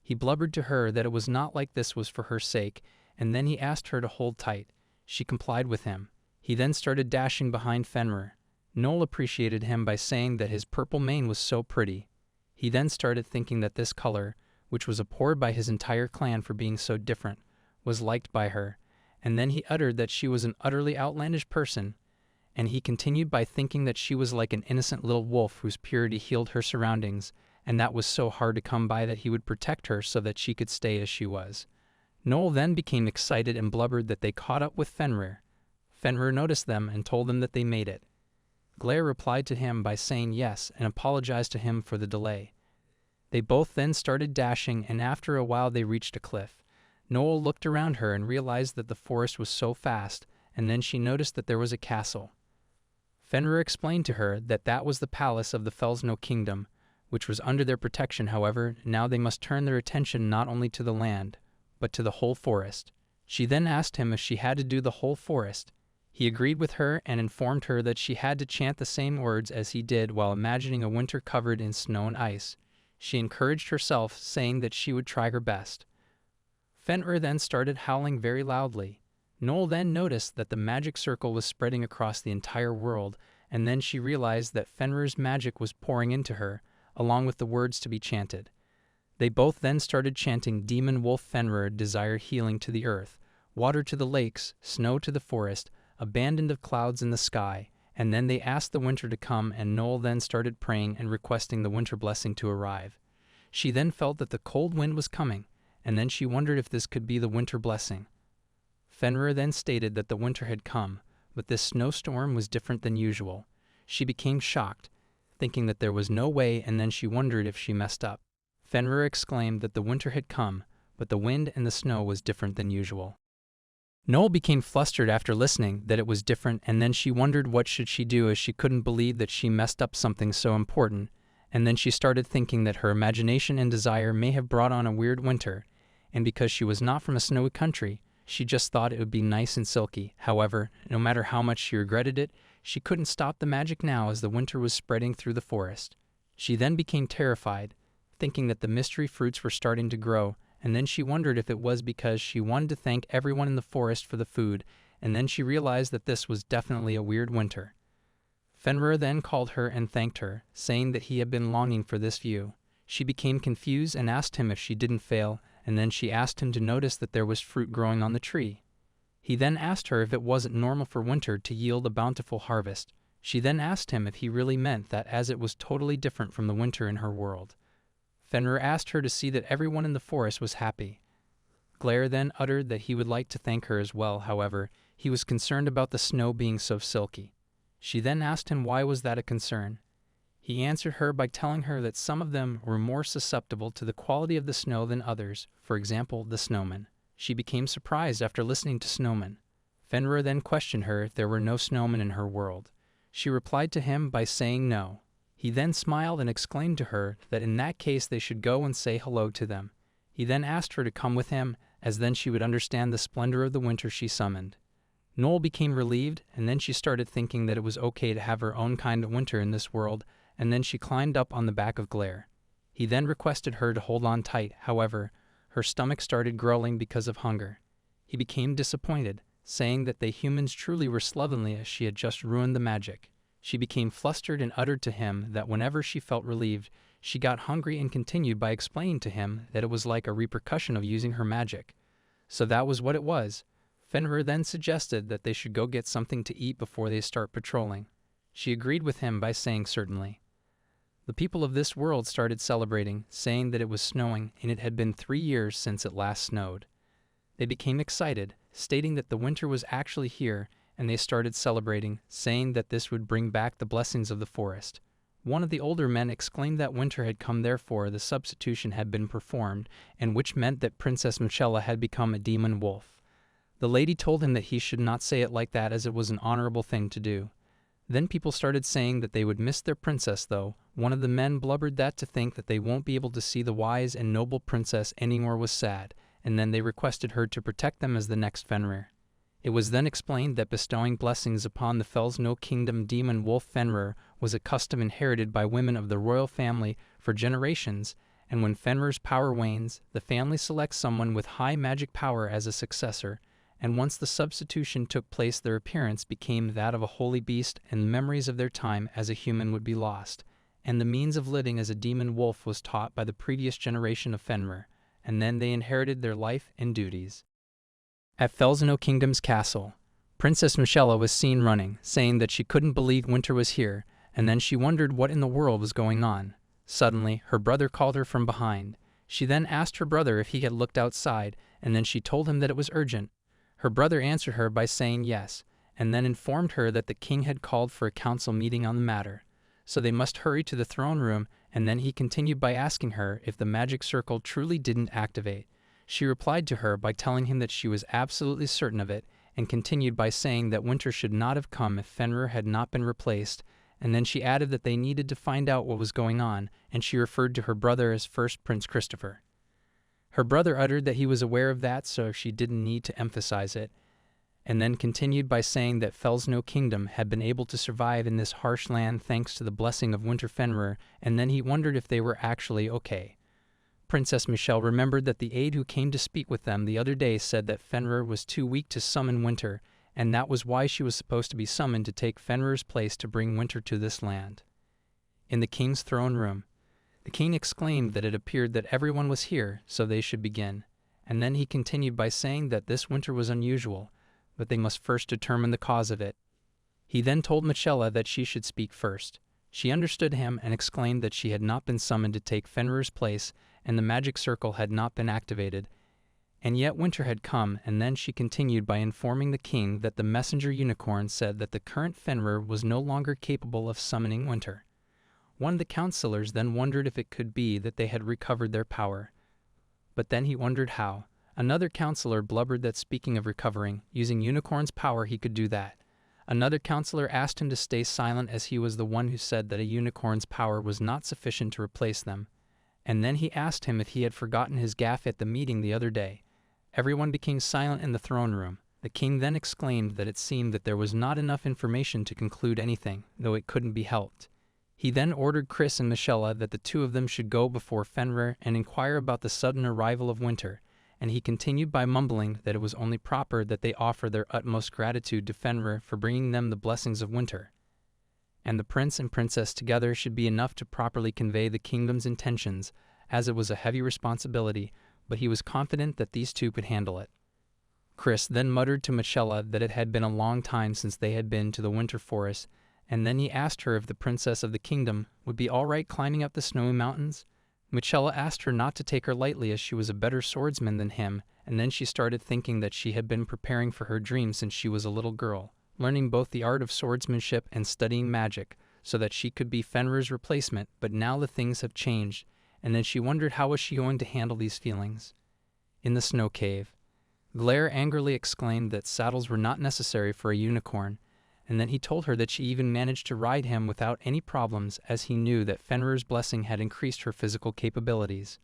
He blubbered to her that it was not like this was for her sake, and then he asked her to hold tight. She complied with him. He then started dashing behind Fenrir. Noel appreciated him by saying that his purple mane was so pretty. He then started thinking that this color, which was abhorred by his entire clan for being so different, was liked by her, and then he uttered that she was an utterly outlandish person, and he continued by thinking that she was like an innocent little wolf whose purity healed her surroundings, and that was so hard to come by that he would protect her so that she could stay as she was. Noel then became excited and blubbered that they caught up with Fenrir. Fenrir noticed them and told them that they made it. Glare replied to him by saying yes and apologized to him for the delay. They both then started dashing, and after a while they reached a cliff. Noel looked around her and realized that the forest was so fast, and then she noticed that there was a castle. Fenrir explained to her that that was the palace of the Felsno kingdom, which was under their protection. However, now they must turn their attention not only to the land, but to the whole forest. She then asked him if she had to do the whole forest. He agreed with her and informed her that she had to chant the same words as he did while imagining a winter covered in snow and ice. She encouraged herself, saying that she would try her best. Fenrir then started howling very loudly. Noel then noticed that the magic circle was spreading across the entire world, and then she realized that Fenrir's magic was pouring into her, along with the words to be chanted. They both then started chanting Demon Wolf Fenrir desired healing to the earth, water to the lakes, snow to the forest, abandoned of clouds in the sky, and then they asked the winter to come, and Noel then started praying and requesting the winter blessing to arrive. She then felt that the cold wind was coming, and then she wondered if this could be the winter blessing. Fenrir then stated that the winter had come, but this snowstorm was different than usual. She became shocked, thinking that there was no way, and then she wondered if she messed up. Fenrir exclaimed that the winter had come, but the wind and the snow was different than usual. Noel became flustered after listening that it was different, and then she wondered what should she do, as she couldn't believe that she messed up something so important, and then she started thinking that her imagination and desire may have brought on a weird winter, and because she was not from a snowy country, she just thought it would be nice and silky. However, no matter how much she regretted it, she couldn't stop the magic now as the winter was spreading through the forest. She then became terrified, thinking that the mystery fruits were starting to grow, and then she wondered if it was because she wanted to thank everyone in the forest for the food, and then she realized that this was definitely a weird winter. Fenrir then called her and thanked her, saying that he had been longing for this view. She became confused and asked him if she didn't fail, and then she asked him to notice that there was fruit growing on the tree. He then asked her if it wasn't normal for winter to yield a bountiful harvest. She then asked him if he really meant that, as it was totally different from the winter in her world. Fenrir asked her to see that everyone in the forest was happy. Glare then uttered that he would like to thank her as well. However, he was concerned about the snow being so silky. She then asked him why was that a concern. He answered her by telling her that some of them were more susceptible to the quality of the snow than others, for example, the snowmen. She became surprised after listening to snowmen. Fenrir then questioned her if there were no snowmen in her world. She replied to him by saying no. He then smiled and exclaimed to her that in that case they should go and say hello to them. He then asked her to come with him, as then she would understand the splendor of the winter she summoned. Noel became relieved, and then she started thinking that it was okay to have her own kind of winter in this world, and then she climbed up on the back of Glare. He then requested her to hold on tight. However, her stomach started growling because of hunger. He became disappointed, saying that they humans truly were slovenly as she had just ruined the magic. She became flustered and uttered to him that whenever she felt relieved, she got hungry, and continued by explaining to him that it was like a repercussion of using her magic. So that was what it was. Fenrir then suggested that they should go get something to eat before they start patrolling. She agreed with him by saying certainly. The people of this world started celebrating, saying that it was snowing and it had been 3 years since it last snowed. They became excited, stating that the winter was actually here, and they started celebrating, saying that this would bring back the blessings of the forest. One of the older men exclaimed that winter had come, therefore the substitution had been performed, and which meant that Princess Michela had become a demon wolf. The lady told him that he should not say it like that, as it was an honorable thing to do. Then people started saying that they would miss their princess, though. One of the men blubbered that to think that they won't be able to see the wise and noble princess anymore was sad, and then they requested her to protect them as the next Fenrir. It was then explained that bestowing blessings upon the Felsno Kingdom demon wolf Fenrir was a custom inherited by women of the royal family for generations, and when Fenrir's power wanes, the family selects someone with high magic power as a successor, and once the substitution took place, their appearance became that of a holy beast, and the memories of their time as a human would be lost, and the means of living as a demon wolf was taught by the previous generation of Fenrir, and then they inherited their life and duties. At Felsno Kingdom's castle, Princess Michelle was seen running, saying that she couldn't believe winter was here, and then she wondered what in the world was going on. Suddenly, her brother called her from behind. She then asked her brother if he had looked outside, and then she told him that it was urgent. Her brother answered her by saying yes, and then informed her that the king had called for a council meeting on the matter. So they must hurry to the throne room, and then he continued by asking her if the magic circle truly didn't activate. She replied to her by telling him that she was absolutely certain of it, and continued by saying that winter should not have come if Fenrir had not been replaced, and then she added that they needed to find out what was going on, and she referred to her brother as first Prince Christopher. Her brother uttered that he was aware of that, so she didn't need to emphasize it, and then continued by saying that Felsno Kingdom had been able to survive in this harsh land thanks to the blessing of Winter Fenrir, and then he wondered if they were actually okay. Princess Michelle remembered that the aide who came to speak with them the other day said that Fenrir was too weak to summon winter, and that was why she was supposed to be summoned to take Fenrir's place to bring winter to this land. In the king's throne room, the king exclaimed that it appeared that everyone was here, so they should begin, and then he continued by saying that this winter was unusual, but they must first determine the cause of it. He then told Michelle that she should speak first. She understood him and exclaimed that she had not been summoned to take Fenrir's place, and the magic circle had not been activated. And yet winter had come, and then she continued by informing the king that the messenger unicorn said that the current Fenrir was no longer capable of summoning winter. One of the counselors then wondered if it could be that they had recovered their power. But then he wondered how. Another counselor blubbered that speaking of recovering, using unicorn's power he could do that. Another counselor asked him to stay silent as he was the one who said that a unicorn's power was not sufficient to replace them. And then he asked him if he had forgotten his gaffe at the meeting the other day. Everyone became silent in the throne room. The king then exclaimed that it seemed that there was not enough information to conclude anything, though it couldn't be helped. He then ordered Chris and Michelle that the two of them should go before Fenrir and inquire about the sudden arrival of winter, and he continued by mumbling that it was only proper that they offer their utmost gratitude to Fenrir for bringing them the blessings of winter. And the prince and princess together should be enough to properly convey the kingdom's intentions, as it was a heavy responsibility, but he was confident that these two could handle it. Chris then muttered to Michelle that it had been a long time since they had been to the winter forest, and then he asked her if the princess of the kingdom would be all right climbing up the snowy mountains. Michelle asked her not to take her lightly as she was a better swordsman than him, and then she started thinking that she had been preparing for her dream since she was a little girl, learning both the art of swordsmanship and studying magic, so that she could be Fenrir's replacement, but now the things have changed, and then she wondered how was she going to handle these feelings. In the snow cave, Glare angrily exclaimed that saddles were not necessary for a unicorn, and then he told her that she even managed to ride him without any problems as he knew that Fenrir's blessing had increased her physical capabilities.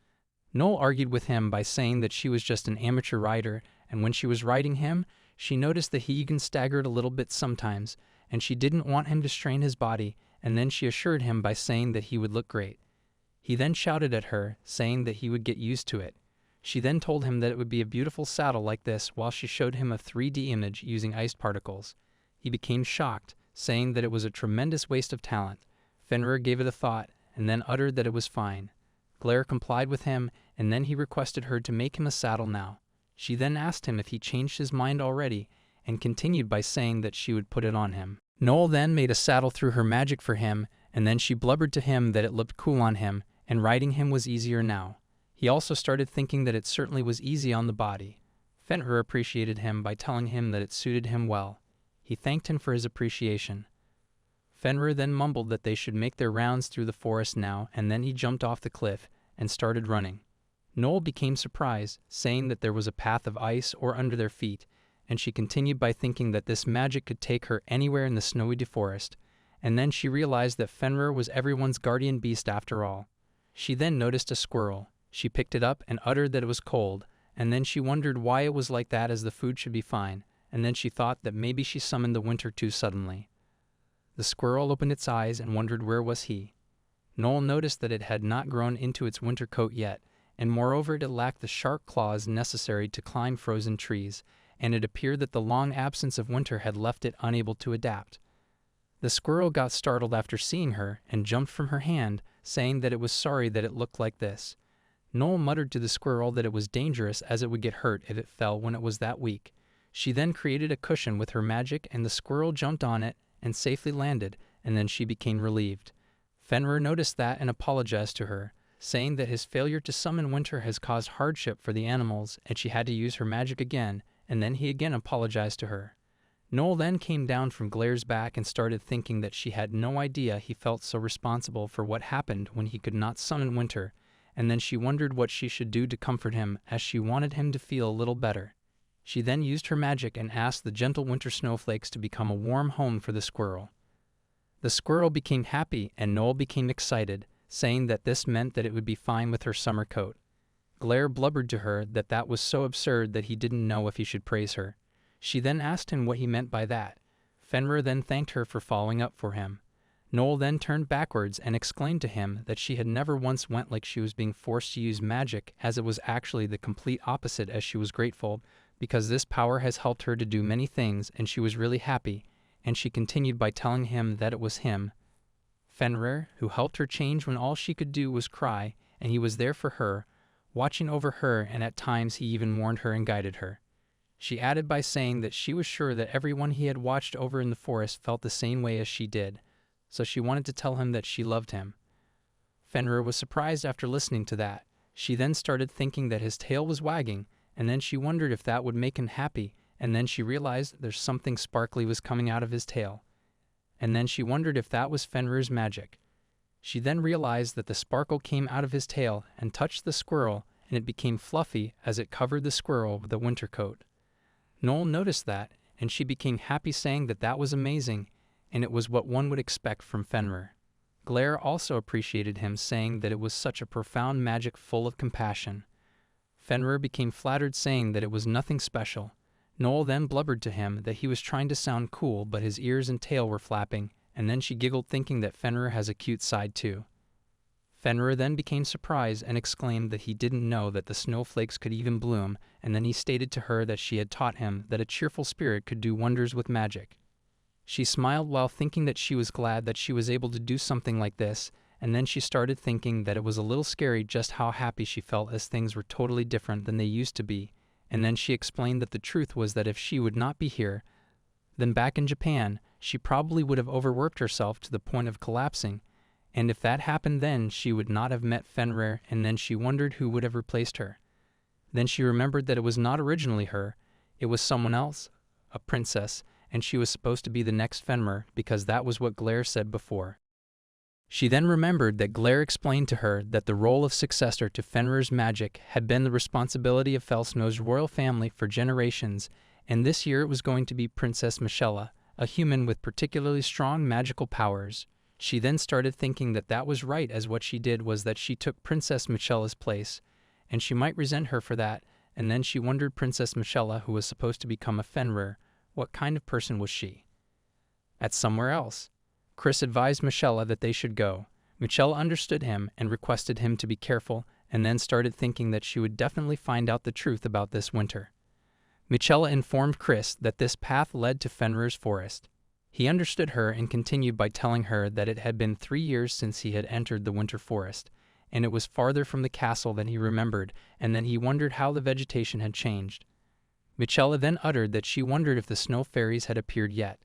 Noel argued with him by saying that she was just an amateur rider, and when she was riding him, she noticed that he even staggered a little bit sometimes, and she didn't want him to strain his body, and then she assured him by saying that he would look great. He then shouted at her, saying that he would get used to it. She then told him that it would be a beautiful saddle like this while she showed him a 3D image using ice particles. He became shocked, saying that it was a tremendous waste of talent. Fenrir gave it a thought, and then uttered that it was fine. Glare complied with him, and then he requested her to make him a saddle now. She then asked him if he changed his mind already, and continued by saying that she would put it on him. Noel then made a saddle through her magic for him, and then she blubbered to him that it looked cool on him, and riding him was easier now. He also started thinking that it certainly was easy on the body. Fenrir appreciated him by telling him that it suited him well. He thanked him for his appreciation. Fenrir then mumbled that they should make their rounds through the forest now, and then he jumped off the cliff and started running. Noel became surprised, saying that there was a path of ice or under their feet, and she continued by thinking that this magic could take her anywhere in the snowy forest, and then she realized that Fenrir was everyone's guardian beast after all. She then noticed a squirrel. She picked it up and uttered that it was cold, and then she wondered why it was like that as the food should be fine, and then she thought that maybe she summoned the winter too suddenly. The squirrel opened its eyes and wondered where was he. Noel noticed that it had not grown into its winter coat yet, and moreover it lacked the sharp claws necessary to climb frozen trees, and it appeared that the long absence of winter had left it unable to adapt. The squirrel got startled after seeing her and jumped from her hand, saying that it was sorry that it looked like this. Noel muttered to the squirrel that it was dangerous as it would get hurt if it fell when it was that weak. She then created a cushion with her magic and the squirrel jumped on it and safely landed, and then she became relieved. Fenrir noticed that and apologized to her, saying that his failure to summon winter has caused hardship for the animals and she had to use her magic again, and then he again apologized to her. Noel then came down from Glaire's back and started thinking that she had no idea he felt so responsible for what happened when he could not summon winter, and then she wondered what she should do to comfort him as she wanted him to feel a little better. She then used her magic and asked the gentle winter snowflakes to become a warm home for the squirrel. The squirrel became happy and Noel became excited, saying that this meant that it would be fine with her summer coat. Glaire blubbered to her that that was so absurd that he didn't know if he should praise her. She then asked him what he meant by that. Fenrir then thanked her for following up for him. Noel then turned backwards and explained to him that she had never once went like she was being forced to use magic, as it was actually the complete opposite, as she was grateful because this power has helped her to do many things and she was really happy, and she continued by telling him that it was him, Fenrir, who helped her change when all she could do was cry, and he was there for her, watching over her, and at times he even warned her and guided her. She added by saying that she was sure that everyone he had watched over in the forest felt the same way as she did, so she wanted to tell him that she loved him. Fenrir was surprised after listening to that. She then started thinking that his tail was wagging, and then she wondered if that would make him happy, and then she realized there's something sparkly was coming out of his tail. And then she wondered if that was Fenrir's magic. She then realized that the sparkle came out of his tail and touched the squirrel, and it became fluffy as it covered the squirrel with a winter coat. Noel noticed that, and she became happy, saying that that was amazing, and it was what one would expect from Fenrir. Glaire also appreciated him, saying that it was such a profound magic full of compassion. Fenrir became flattered, saying that it was nothing special. Noel then blubbered to him that he was trying to sound cool, but his ears and tail were flapping, and then she giggled, thinking that Fenrir has a cute side too. Fenrir then became surprised and exclaimed that he didn't know that the snowflakes could even bloom, and then he stated to her that she had taught him that a cheerful spirit could do wonders with magic. She smiled while thinking that she was glad that she was able to do something like this, and then she started thinking that it was a little scary just how happy she felt as things were totally different than they used to be, and then she explained that the truth was that if she would not be here, then back in Japan, she probably would have overworked herself to the point of collapsing, and if that happened then she would not have met Fenrir, and then she wondered who would have replaced her. Then she remembered that it was not originally her, it was someone else, a princess, and she was supposed to be the next Fenrir because that was what Glaire said before. She then remembered that Glaire explained to her that the role of successor to Fenrir's magic had been the responsibility of Felsnow's royal family for generations, and this year it was going to be Princess Michelle, a human with particularly strong magical powers. She then started thinking that that was right, as what she did was that she took Princess Michelle's place, and she might resent her for that, and then she wondered Princess Michelle, who was supposed to become a Fenrir, what kind of person was she? At somewhere else. Chris advised Michelle that they should go. Michelle understood him and requested him to be careful, and then started thinking that she would definitely find out the truth about this winter. Michelle informed Chris that this path led to Fenrir's forest. He understood her and continued by telling her that it had been 3 years since he had entered the winter forest, and it was farther from the castle than he remembered, and then he wondered how the vegetation had changed. Michelle then uttered that she wondered if the snow fairies had appeared yet.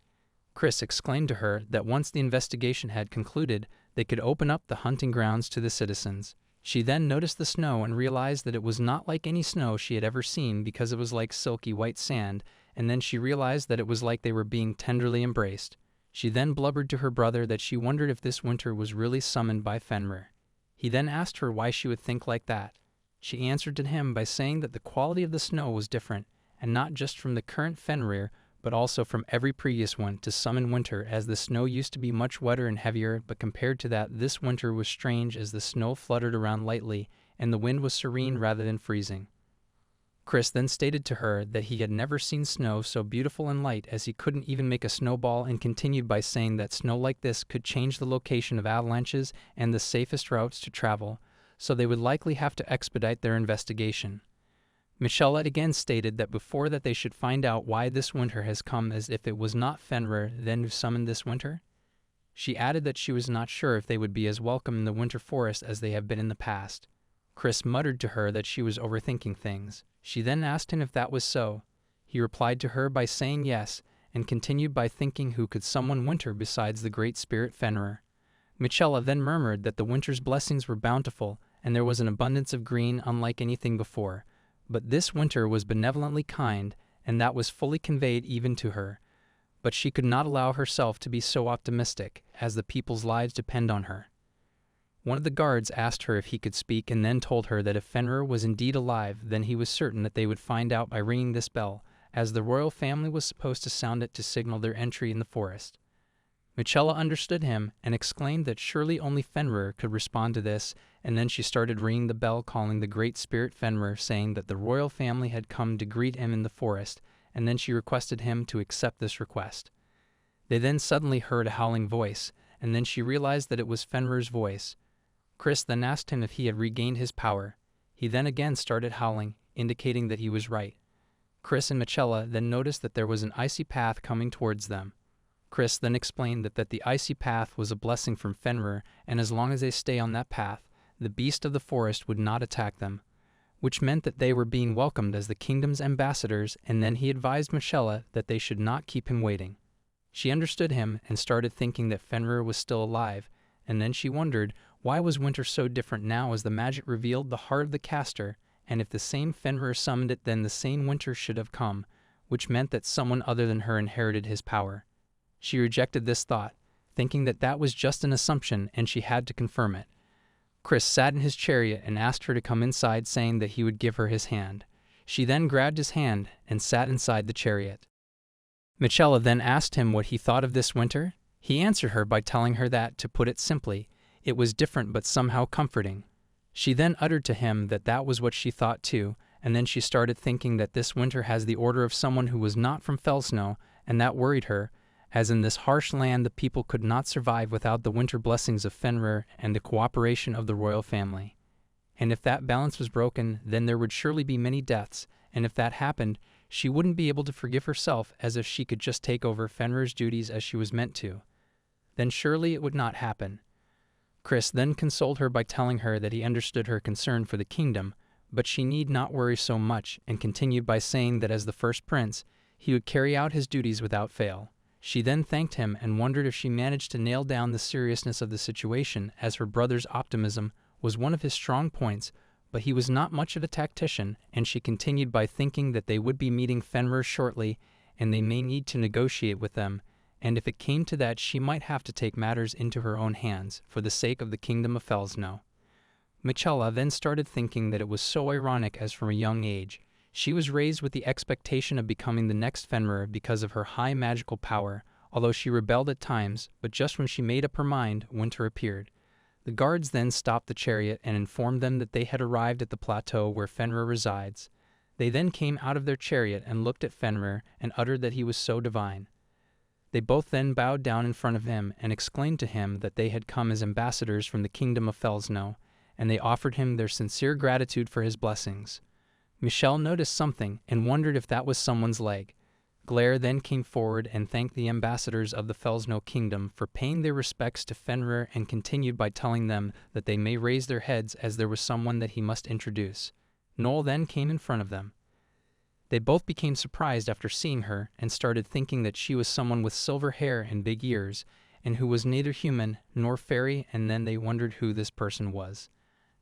Chris explained to her that once the investigation had concluded, they could open up the hunting grounds to the citizens. She then noticed the snow and realized that it was not like any snow she had ever seen because it was like silky white sand, and then she realized that it was like they were being tenderly embraced. She then blubbered to her brother that she wondered if this winter was really summoned by Fenrir. He then asked her why she would think like that. She answered to him by saying that the quality of the snow was different, and not just from the current Fenrir, but also from every previous one to summon winter, as the snow used to be much wetter and heavier, but compared to that, this winter was strange as the snow fluttered around lightly, and the wind was serene rather than freezing. Chris then stated to her that he had never seen snow so beautiful and light as he couldn't even make a snowball, and continued by saying that snow like this could change the location of avalanches and the safest routes to travel, so they would likely have to expedite their investigation. Michelle again stated that before that they should find out why this winter has come, as if it was not Fenrir then who summoned this winter. She added that she was not sure if they would be as welcome in the winter forest as they have been in the past. Chris muttered to her that she was overthinking things. She then asked him if that was so. He replied to her by saying yes, and continued by thinking who could summon winter besides the great spirit Fenrir. Michelle then murmured that the winter's blessings were bountiful, and there was an abundance of green unlike anything before. But this winter was benevolently kind, and that was fully conveyed even to her. But she could not allow herself to be so optimistic, as the people's lives depend on her. One of the guards asked her if he could speak, and then told her that if Fenrir was indeed alive, then he was certain that they would find out by ringing this bell, as the royal family was supposed to sound it to signal their entry in the forest. Michelle understood him and exclaimed that surely only Fenrir could respond to this, and then she started ringing the bell, calling the great spirit Fenrir, saying that the royal family had come to greet him in the forest, and then she requested him to accept this request. They then suddenly heard a howling voice, and then she realized that it was Fenrir's voice. Chris then asked him if he had regained his power. He then again started howling, indicating that he was right. Chris and Michelle then noticed that there was an icy path coming towards them. Chris then explained that the icy path was a blessing from Fenrir, and as long as they stay on that path, the beast of the forest would not attack them, which meant that they were being welcomed as the kingdom's ambassadors, and then he advised Michelle that they should not keep him waiting. She understood him and started thinking that Fenrir was still alive, and then she wondered why was winter so different now, as the magic revealed the heart of the caster, and if the same Fenrir summoned it, then the same winter should have come, which meant that someone other than her inherited his power. She rejected this thought, thinking that that was just an assumption and she had to confirm it. Chris sat in his chariot and asked her to come inside, saying that he would give her his hand. She then grabbed his hand and sat inside the chariot. Michelle then asked him what he thought of this winter. He answered her by telling her that, to put it simply, it was different but somehow comforting. She then uttered to him that that was what she thought too, and then she started thinking that this winter has the order of someone who was not from Felsno, and that worried her, as in this harsh land the people could not survive without the winter blessings of Fenrir and the cooperation of the royal family. And if that balance was broken, then there would surely be many deaths, and if that happened, she wouldn't be able to forgive herself, as if she could just take over Fenrir's duties as she was meant to. Then surely it would not happen. Chris then consoled her by telling her that he understood her concern for the kingdom, but she need not worry so much, and continued by saying that as the first prince, he would carry out his duties without fail. She then thanked him and wondered if she managed to nail down the seriousness of the situation, as her brother's optimism was one of his strong points, but he was not much of a tactician, and she continued by thinking that they would be meeting Fenrir shortly, and they may need to negotiate with them, and if it came to that, she might have to take matters into her own hands, for the sake of the kingdom of Felsno. Michelle then started thinking that it was so ironic, as from a young age, she was raised with the expectation of becoming the next Fenrir because of her high magical power, although she rebelled at times, but just when she made up her mind, winter appeared. The guards then stopped the chariot and informed them that they had arrived at the plateau where Fenrir resides. They then came out of their chariot and looked at Fenrir and uttered that he was so divine. They both then bowed down in front of him and exclaimed to him that they had come as ambassadors from the kingdom of Felsno, and they offered him their sincere gratitude for his blessings. Michelle noticed something and wondered if that was someone's leg. Glare then came forward and thanked the ambassadors of the Felsno kingdom for paying their respects to Fenrir, and continued by telling them that they may raise their heads, as there was someone that he must introduce. Noel then came in front of them. They both became surprised after seeing her and started thinking that she was someone with silver hair and big ears, and who was neither human nor fairy, and then they wondered who this person was.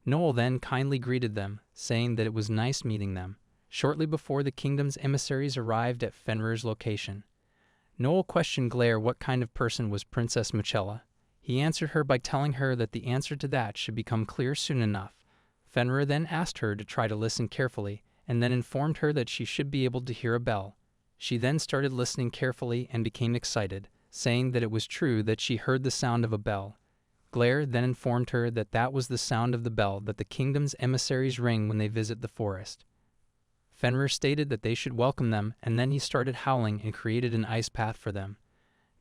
Noel then kindly greeted them, saying that it was nice meeting them, shortly before the kingdom's emissaries arrived at Fenrir's location. Noel questioned Glare what kind of person was Princess Michelle. He answered her by telling her that the answer to that should become clear soon enough. Fenrir then asked her to try to listen carefully, and then informed her that she should be able to hear a bell. She then started listening carefully and became excited, saying that it was true that she heard the sound of a bell. Glare then informed her that that was the sound of the bell that the kingdom's emissaries ring when they visit the forest. Fenrir stated that they should welcome them, and then he started howling and created an ice path for them.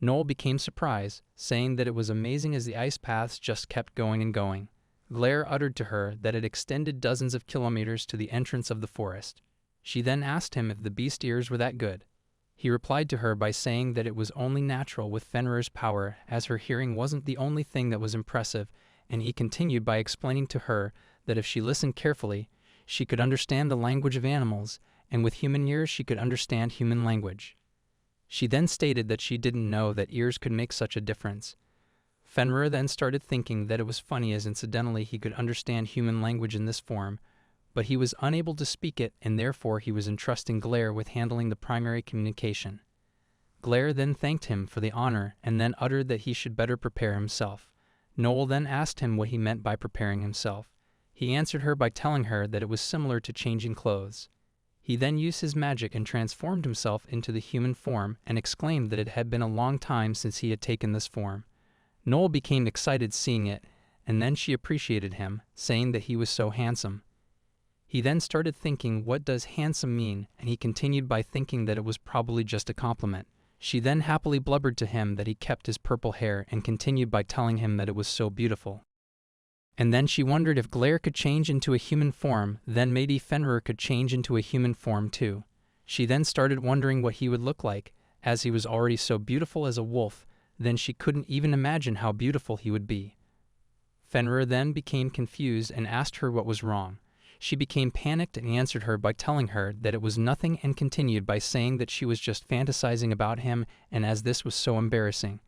Noel became surprised, saying that it was amazing as the ice paths just kept going and going. Glare uttered to her that it extended dozens of kilometers to the entrance of the forest. She then asked him if the beast ears were that good. He replied to her by saying that it was only natural with Fenrir's power, as her hearing wasn't the only thing that was impressive, and he continued by explaining to her that if she listened carefully, she could understand the language of animals, and with human ears she could understand human language. She then stated that she didn't know that ears could make such a difference. Fenrir then started thinking that it was funny as incidentally he could understand human language in this form, but he was unable to speak it, and therefore he was entrusting Glare with handling the primary communication. Glare then thanked him for the honor and then uttered that he should better prepare himself. Noel then asked him what he meant by preparing himself. He answered her by telling her that it was similar to changing clothes. He then used his magic and transformed himself into the human form and exclaimed that it had been a long time since he had taken this form. Noel became excited seeing it, and then she appreciated him, saying that he was so handsome. He then started thinking, what does handsome mean, and he continued by thinking that it was probably just a compliment. She then happily blubbered to him that he kept his purple hair and continued by telling him that it was so beautiful. And then she wondered if Glare could change into a human form, then maybe Fenrir could change into a human form too. She then started wondering what he would look like, as he was already so beautiful as a wolf, then she couldn't even imagine how beautiful he would be. Fenrir then became confused and asked her what was wrong. She became panicked and answered her by telling her that it was nothing and continued by saying that she was just fantasizing about him and as this was so embarrassing.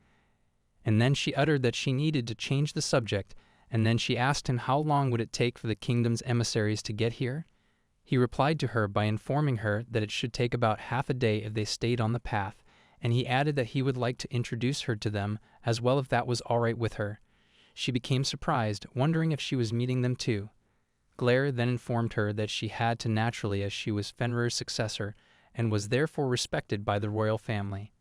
And then she uttered that she needed to change the subject, and then she asked him how long would it take for the kingdom's emissaries to get here? He replied to her by informing her that it should take about half a day if they stayed on the path, and he added that he would like to introduce her to them as well if that was all right with her. She became surprised, wondering if she was meeting them too. Glare then informed her that she had to naturally as she was Fenrir's successor and was therefore respected by the royal family.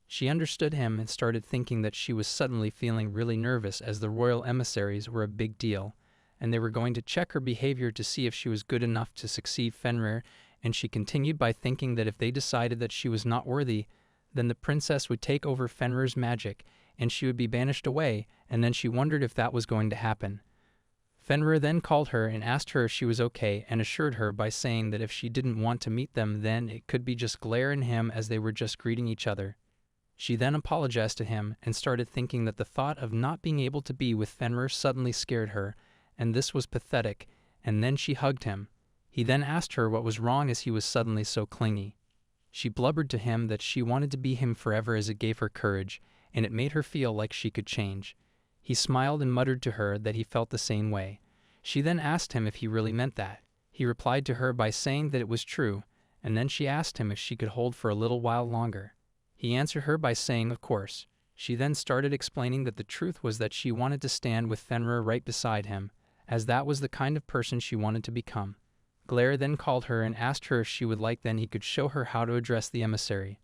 She understood him and started thinking that she was suddenly feeling really nervous as the royal emissaries were a big deal, and they were going to check her behavior to see if she was good enough to succeed Fenrir, and she continued by thinking that if they decided that she was not worthy, then the princess would take over Fenrir's magic and she would be banished away, and then she wondered if that was going to happen. Fenrir then called her and asked her if she was okay and assured her by saying that if she didn't want to meet them then it could be just Glare and him as they were just greeting each other. She then apologized to him and started thinking that the thought of not being able to be with Fenrir suddenly scared her, and this was pathetic, and then she hugged him. He then asked her what was wrong as he was suddenly so clingy. She blubbered to him that she wanted to be him forever as it gave her courage, and it made her feel like she could change. He smiled and muttered to her that he felt the same way. She then asked him if he really meant that. He replied to her by saying that it was true, and then she asked him if she could hold for a little while longer. He answered her by saying of course. She then started explaining that the truth was that she wanted to stand with Fenrir right beside him, as that was the kind of person she wanted to become. Glare then called her and asked her if she would like then he could show her how to address the emissary.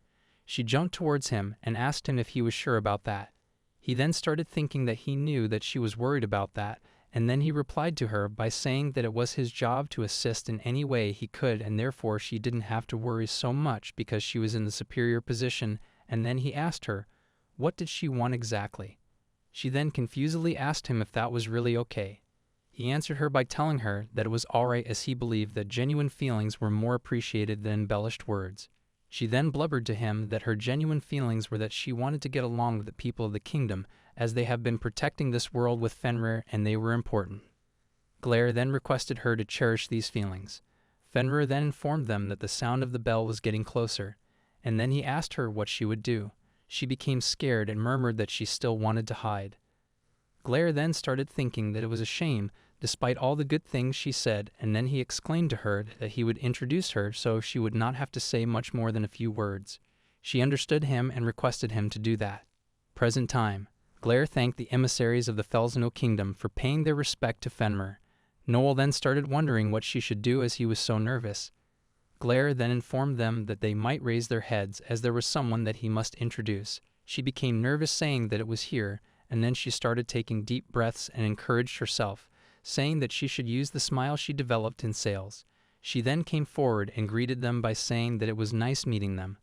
She jumped towards him and asked him if he was sure about that. He then started thinking that he knew that she was worried about that, and then he replied to her by saying that it was his job to assist in any way he could and therefore she didn't have to worry so much because she was in the superior position, and then he asked her, what did she want exactly? She then confusedly asked him if that was really okay. He answered her by telling her that it was alright as he believed that genuine feelings were more appreciated than embellished words. She then blubbered to him that her genuine feelings were that she wanted to get along with the people of the kingdom, as they have been protecting this world with Fenrir and they were important. Glare then requested her to cherish these feelings. Fenrir then informed them that the sound of the bell was getting closer, and then he asked her what she would do. She became scared and murmured that she still wanted to hide. Glare then started thinking that it was a shame, despite all the good things she said, and then he exclaimed to her that he would introduce her so she would not have to say much more than a few words. She understood him and requested him to do that. Present time. Glare thanked the emissaries of the Felsno kingdom for paying their respect to Fenrir. Noel then started wondering what she should do as he was so nervous. Glare then informed them that they might raise their heads as there was someone that he must introduce. She became nervous saying that it was here, and then she started taking deep breaths and encouraged herself, saying that she should use the smile she developed in sales. She then came forward and greeted them by saying that it was nice meeting them.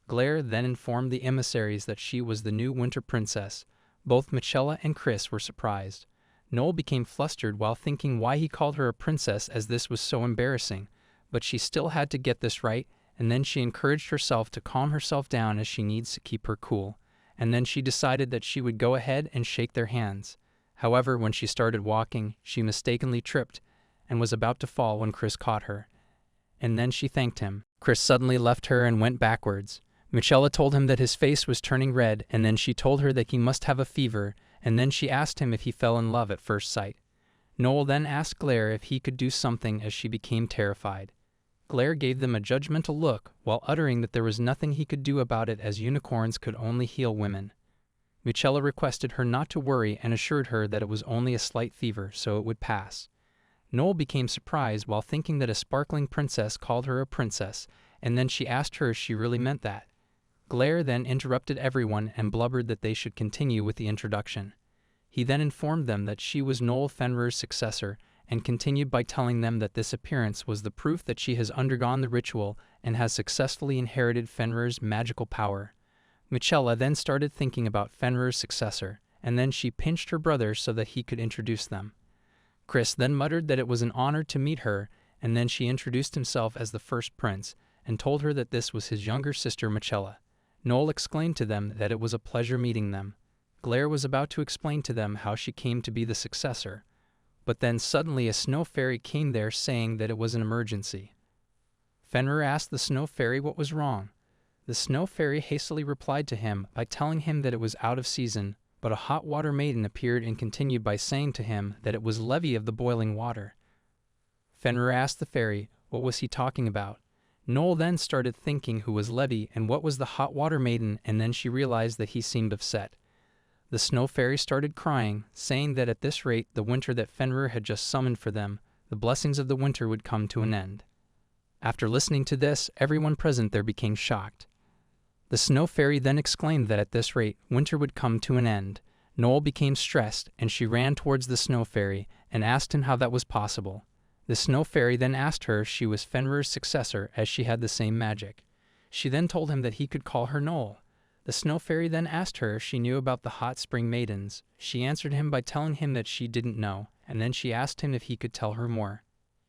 Glare then informed the emissaries that she was the new winter princess. Both Michella and Chris were surprised. Noel became flustered while thinking why he called her a princess, as this was so embarrassing, but she still had to get this right, and then she encouraged herself to calm herself down as she needs to keep her cool, and then she decided that she would go ahead and shake their hands. However, when she started walking, she mistakenly tripped and was about to fall when Chris caught her, and then she thanked him. Chris suddenly left her and went backwards. Michella told him that his face was turning red, and then she told her that he must have a fever, and then she asked him if he fell in love at first sight. Noel then asked Glare if he could do something, as she became terrified. Glare gave them a judgmental look while uttering that there was nothing he could do about it, as unicorns could only heal women. Michella requested her not to worry and assured her that it was only a slight fever, so it would pass. Noel became surprised while thinking that a sparkling princess called her a princess, and then she asked her if she really meant that. Glare then interrupted everyone and blubbered that they should continue with the introduction. He then informed them that she was Noel Fenrir's successor, and continued by telling them that this appearance was the proof that she has undergone the ritual and has successfully inherited Fenrir's magical power. Michella then started thinking about Fenrir's successor, and then she pinched her brother so that he could introduce them. Chris then muttered that it was an honor to meet her, and then she introduced himself as the first prince, and told her that this was his younger sister Michella. Noel explained to them that it was a pleasure meeting them. Glare was about to explain to them how she came to be the successor, but then suddenly a snow fairy came there saying that it was an emergency. Fenrir asked the snow fairy what was wrong. The snow fairy hastily replied to him by telling him that it was out of season, but a hot water maiden appeared and continued by saying to him that it was Levy of the boiling water. Fenrir asked the fairy what was he talking about. Noel then started thinking who was Levy and what was the hot water maiden, and then she realized that he seemed upset. The snow fairy started crying, saying that at this rate the winter that Fenrir had just summoned for them, the blessings of the winter would come to an end. After listening to this, everyone present there became shocked. The snow fairy then exclaimed that at this rate winter would come to an end. Noel became stressed, and she ran towards the snow fairy and asked him how that was possible. The snow fairy then asked her if she was Fenrir's successor, as she had the same magic. She then told him that he could call her Noel. The snow fairy then asked her if she knew about the hot spring maidens. She answered him by telling him that she didn't know, and then she asked him if he could tell her more.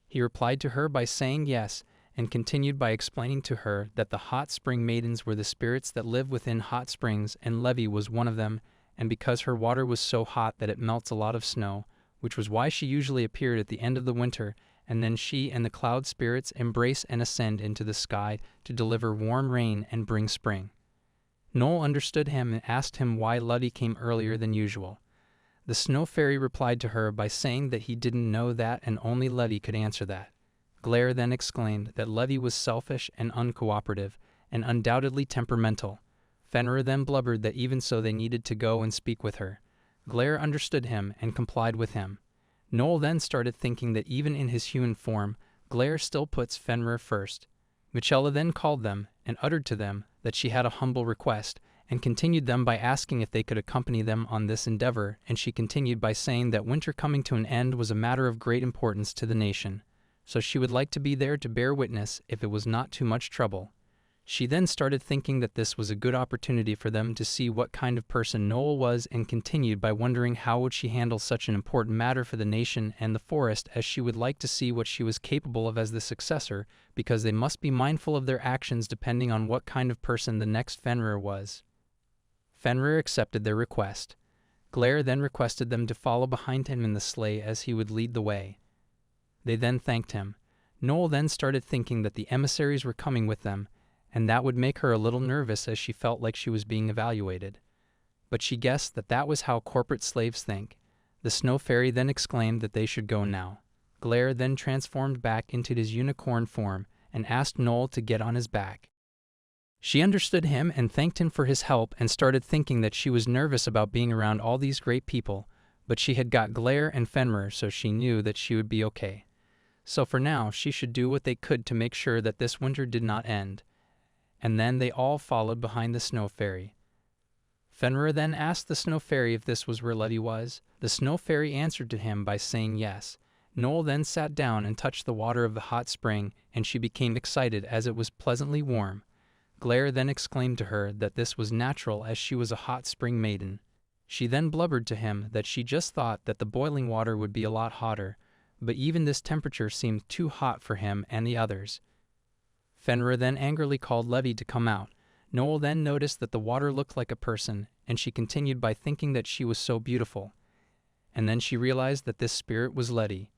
He replied to her by saying yes, and continued by explaining to her that the hot spring maidens were the spirits that live within hot springs, and Levy was one of them, and because her water was so hot that it melts a lot of snow, which was why she usually appeared at the end of the winter, and then she and the cloud spirits embrace and ascend into the sky to deliver warm rain and bring spring. Noel understood him and asked him why Levy came earlier than usual. The snow fairy replied to her by saying that he didn't know that and only Levy could answer that. Glare then exclaimed that Levy was selfish and uncooperative, and undoubtedly temperamental. Fenrir then blubbered that even so they needed to go and speak with her. Glare understood him and complied with him. Noel then started thinking that even in his human form, Glare still puts Fenrir first. Michella then called them and uttered to them that she had a humble request, and continued them by asking if they could accompany them on this endeavor, and she continued by saying that winter coming to an end was a matter of great importance to the nation, so she would like to be there to bear witness if it was not too much trouble. She then started thinking that this was a good opportunity for them to see what kind of person Noel was, and continued by wondering how would she handle such an important matter for the nation and the forest, as she would like to see what she was capable of as the successor, because they must be mindful of their actions depending on what kind of person the next Fenrir was. Fenrir accepted their request. Glare then requested them to follow behind him in the sleigh as he would lead the way. They then thanked him. Noel then started thinking that the emissaries were coming with them, and that would make her a little nervous as she felt like she was being evaluated. But she guessed that that was how corporate slaves think. The snow fairy then exclaimed that they should go now. Glare then transformed back into his unicorn form and asked Noel to get on his back. She understood him and thanked him for his help, and started thinking that she was nervous about being around all these great people, but she had got Glare and Fenrir, so she knew that she would be okay. So for now, she should do what they could to make sure that this winter did not end. And then they all followed behind the snow fairy. Fenrir then asked the snow fairy if this was where Levy was. The snow fairy answered to him by saying yes. Noel then sat down and touched the water of the hot spring, and she became excited as it was pleasantly warm. Claire then exclaimed to her that this was natural as she was a hot spring maiden. She then blubbered to him that she just thought that the boiling water would be a lot hotter, but even this temperature seemed too hot for him and the others. Fenrir then angrily called Levi to come out. Noel then noticed that the water looked like a person, and she continued by thinking that she was so beautiful. And then she realized that this spirit was Letty.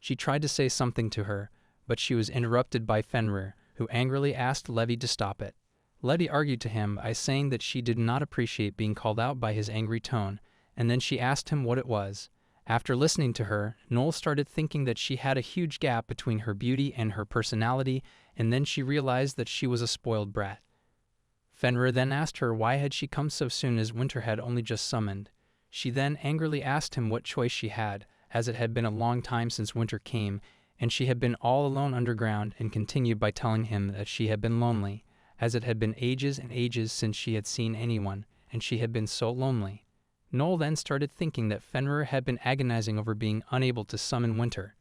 She tried to say something to her, but she was interrupted by Fenrir, who angrily asked Levi to stop it. Letty argued to him by saying that she did not appreciate being called out by his angry tone, and then she asked him what it was. After listening to her, Noel started thinking that she had a huge gap between her beauty and her personality, and then she realized that she was a spoiled brat. Fenrir then asked her why had she come so soon as winter had only just summoned. She then angrily asked him what choice she had, as it had been a long time since winter came, and she had been all alone underground, and continued by telling him that she had been lonely, as it had been ages and ages since she had seen anyone, and she had been so lonely. Noel then started thinking that Fenrir had been agonizing over being unable to summon winter,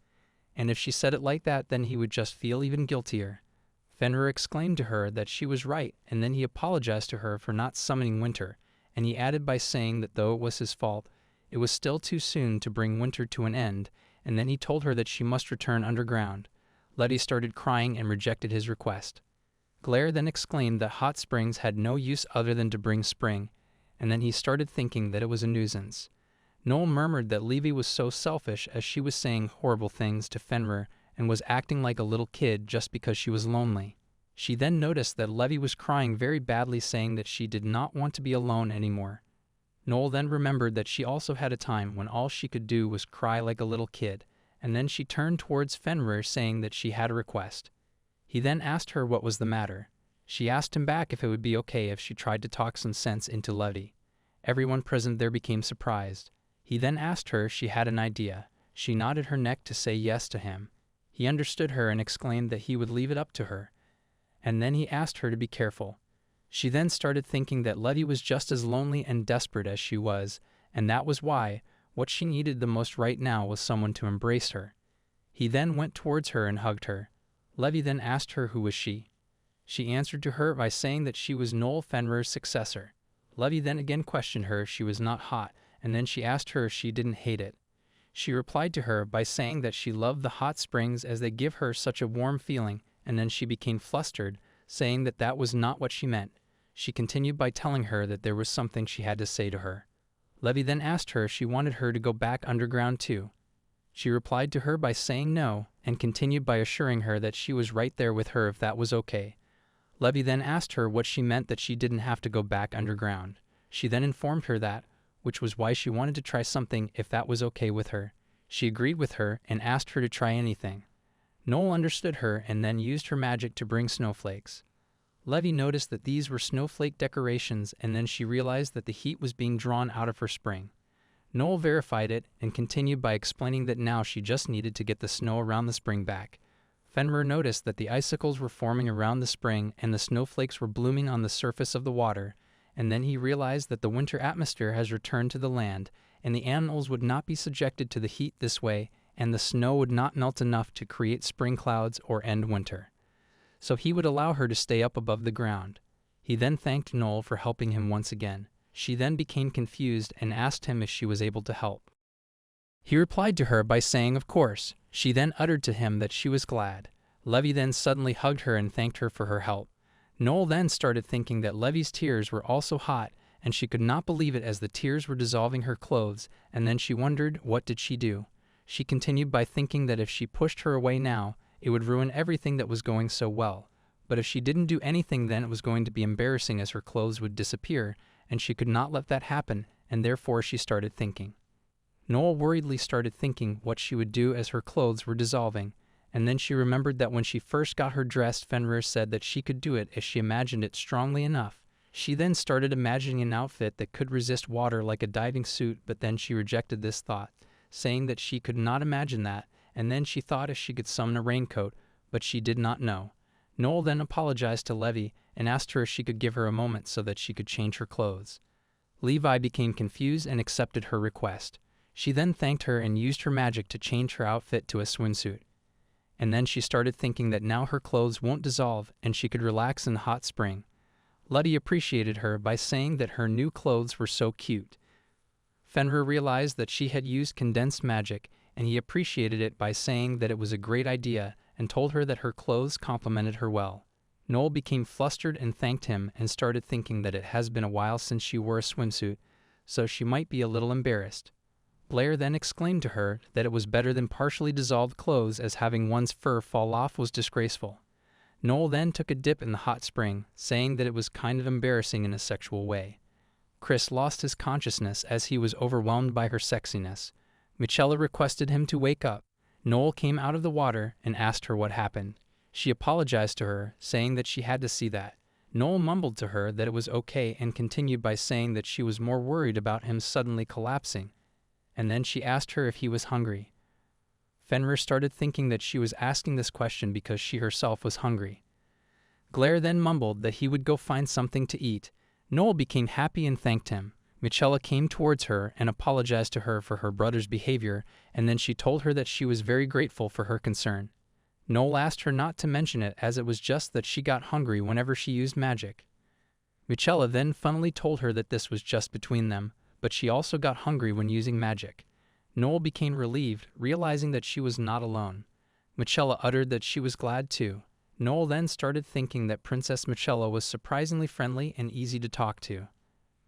and if she said it like that, then he would just feel even guiltier. Fenrir exclaimed to her that she was right, and then he apologized to her for not summoning winter, and he added by saying that though it was his fault, it was still too soon to bring winter to an end, and then he told her that she must return underground. Letty started crying and rejected his request. Claire then exclaimed that hot springs had no use other than to bring spring, and then he started thinking that it was a nuisance. Noel murmured that Levi was so selfish as she was saying horrible things to Fenrir and was acting like a little kid just because she was lonely. She then noticed that Levi was crying very badly, saying that she did not want to be alone anymore. Noel then remembered that she also had a time when all she could do was cry like a little kid, and then she turned towards Fenrir saying that she had a request. He then asked her what was the matter. She asked him back if it would be okay if she tried to talk some sense into Letty. Everyone present there became surprised. He then asked her if she had an idea. She nodded her neck to say yes to him. He understood her and exclaimed that he would leave it up to her, and then he asked her to be careful. She then started thinking that Letty was just as lonely and desperate as she was, and that was why what she needed the most right now was someone to embrace her. He then went towards her and hugged her. Levi then asked her who was she. She answered to her by saying that she was Noel Fenrir's successor. Levi then again questioned her if she was not hot, and then she asked her if she didn't hate it. She replied to her by saying that she loved the hot springs as they give her such a warm feeling, and then she became flustered, saying that that was not what she meant. She continued by telling her that there was something she had to say to her. Levi then asked her if she wanted her to go back underground too. She replied to her by saying no, and continued by assuring her that she was right there with her if that was okay. Levi then asked her what she meant that she didn't have to go back underground. She then informed her that, which was why she wanted to try something if that was okay with her. She agreed with her and asked her to try anything. Noel understood her and then used her magic to bring snowflakes. Levi noticed that these were snowflake decorations, and then she realized that the heat was being drawn out of her spring. Noel verified it and continued by explaining that now she just needed to get the snow around the spring back. Fenrir noticed that the icicles were forming around the spring and the snowflakes were blooming on the surface of the water, and then he realized that the winter atmosphere has returned to the land, and the animals would not be subjected to the heat this way, and the snow would not melt enough to create spring clouds or end winter. So he would allow her to stay up above the ground. He then thanked Noel for helping him once again. She then became confused and asked him if she was able to help. He replied to her by saying of course. She then uttered to him that she was glad. Levi then suddenly hugged her and thanked her for her help. Noel then started thinking that Levi's tears were also hot, and she could not believe it as the tears were dissolving her clothes, and then she wondered what did she do. She continued by thinking that if she pushed her away now, it would ruin everything that was going so well. But if she didn't do anything, then it was going to be embarrassing as her clothes would disappear, and she could not let that happen, and therefore she started thinking. Noel worriedly started thinking what she would do as her clothes were dissolving, and then she remembered that when she first got her dress, Fenrir said that she could do it if she imagined it strongly enough. She then started imagining an outfit that could resist water like a diving suit, but then she rejected this thought, saying that she could not imagine that, and then she thought if she could summon a raincoat, but she did not know. Noel then apologized to Levi and asked her if she could give her a moment so that she could change her clothes. Levi became confused and accepted her request. She then thanked her and used her magic to change her outfit to a swimsuit. And then she started thinking that now her clothes won't dissolve and she could relax in the hot spring. Lottie appreciated her by saying that her new clothes were so cute. Fenrir realized that she had used condensed magic, and he appreciated it by saying that it was a great idea and told her that her clothes complemented her well. Noel became flustered and thanked him and started thinking that it has been a while since she wore a swimsuit, so she might be a little embarrassed. Blair then exclaimed to her that it was better than partially dissolved clothes, as having one's fur fall off was disgraceful. Noel then took a dip in the hot spring, saying that it was kind of embarrassing in a sexual way. Chris lost his consciousness as he was overwhelmed by her sexiness. Michela requested him to wake up. Noel came out of the water and asked her what happened. She apologized to her, saying that she had to see that. Noel mumbled to her that it was okay and continued by saying that she was more worried about him suddenly collapsing. And then she asked her if he was hungry. Fenrir started thinking that she was asking this question because she herself was hungry. Blair then mumbled that he would go find something to eat. Noel became happy and thanked him. Michela came towards her and apologized to her for her brother's behavior, and then she told her that she was very grateful for her concern. Noel asked her not to mention it, as it was just that she got hungry whenever she used magic. Michela then funnily told her that this was just between them, but she also got hungry when using magic. Noel became relieved, realizing that she was not alone. Michela uttered that she was glad too. Noel then started thinking that Princess Michela was surprisingly friendly and easy to talk to.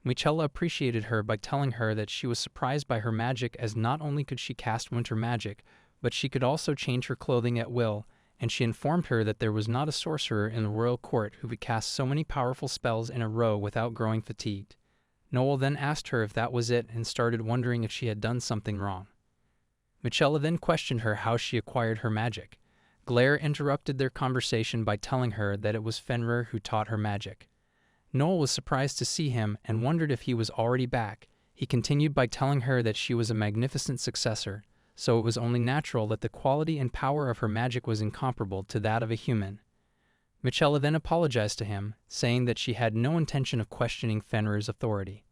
Michela appreciated her by telling her that she was surprised by her magic, as not only could she cast winter magic, but she could also change her clothing at will, and she informed her that there was not a sorcerer in the royal court who could cast so many powerful spells in a row without growing fatigued. Noel then asked her if that was it and started wondering if she had done something wrong. Michela then questioned her how she acquired her magic. Blair interrupted their conversation by telling her that it was Fenrir who taught her magic. Noel was surprised to see him and wondered if he was already back. He continued by telling her that she was a magnificent successor, so it was only natural that the quality and power of her magic was incomparable to that of a human. Michela then apologized to him, saying that she had no intention of questioning Fenrir's authority.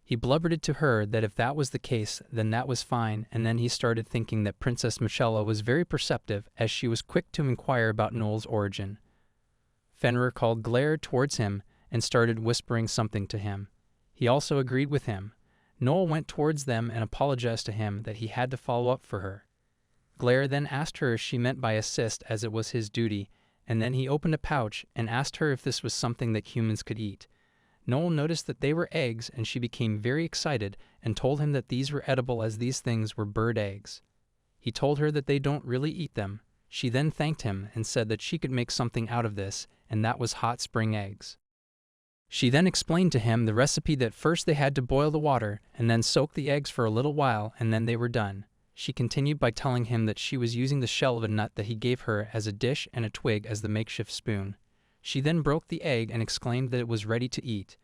He blubbered to her that if that was the case, then that was fine, and then he started thinking that Princess Michela was very perceptive, as she was quick to inquire about Noel's origin. Fenrir called Blair towards him and started whispering something to him. He also agreed with him. Noel went towards them and apologized to him that he had to follow up for her. Blair then asked her if she meant by assist, as it was his duty, and then he opened a pouch and asked her if this was something that humans could eat. Noel noticed that they were eggs, and she became very excited and told him that these were edible, as these things were bird eggs. He told her that they don't really eat them. She then thanked him and said that she could make something out of this, and that was hot spring eggs. She then explained to him the recipe, that first they had to boil the water and then soak the eggs for a little while, and then they were done. She continued by telling him that she was using the shell of a nut that he gave her as a dish and a twig as the makeshift spoon. She then broke the egg and exclaimed that it was ready to eat.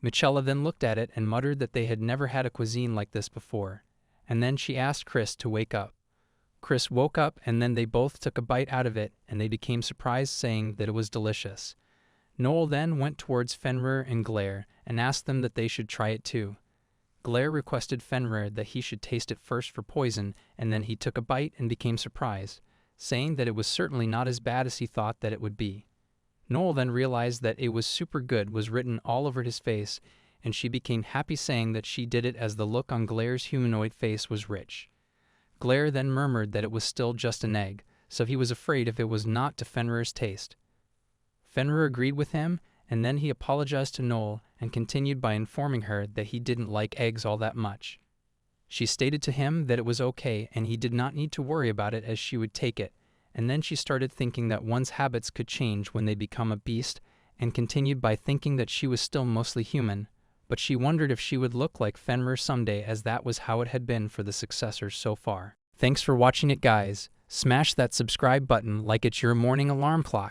Michela then looked at it and muttered that they had never had a cuisine like this before, and then she asked Chris to wake up. Chris woke up, and then they both took a bite out of it, and they became surprised, saying that it was delicious. Noel then went towards Fenrir and Blair and asked them that they should try it too. Blair requested Fenrir that he should taste it first for poison, and then he took a bite and became surprised, saying that it was certainly not as bad as he thought that it would be. Noel then realized that "it was super good" was written all over his face, and she became happy, saying that she did it as the look on Blair's humanoid face was rich. Blair then murmured that it was still just an egg, so he was afraid if it was not to Fenrir's taste. Fenrir agreed with him, and then he apologized to Noel and continued by informing her that he didn't like eggs all that much. She stated to him that it was okay and he did not need to worry about it, as she would take it, and then she started thinking that one's habits could change when they become a beast, and continued by thinking that she was still mostly human, but she wondered if she would look like Fenrir someday, as that was how it had been for the successors so far. Thanks for watching it, guys. Smash that subscribe button like it's your morning alarm clock.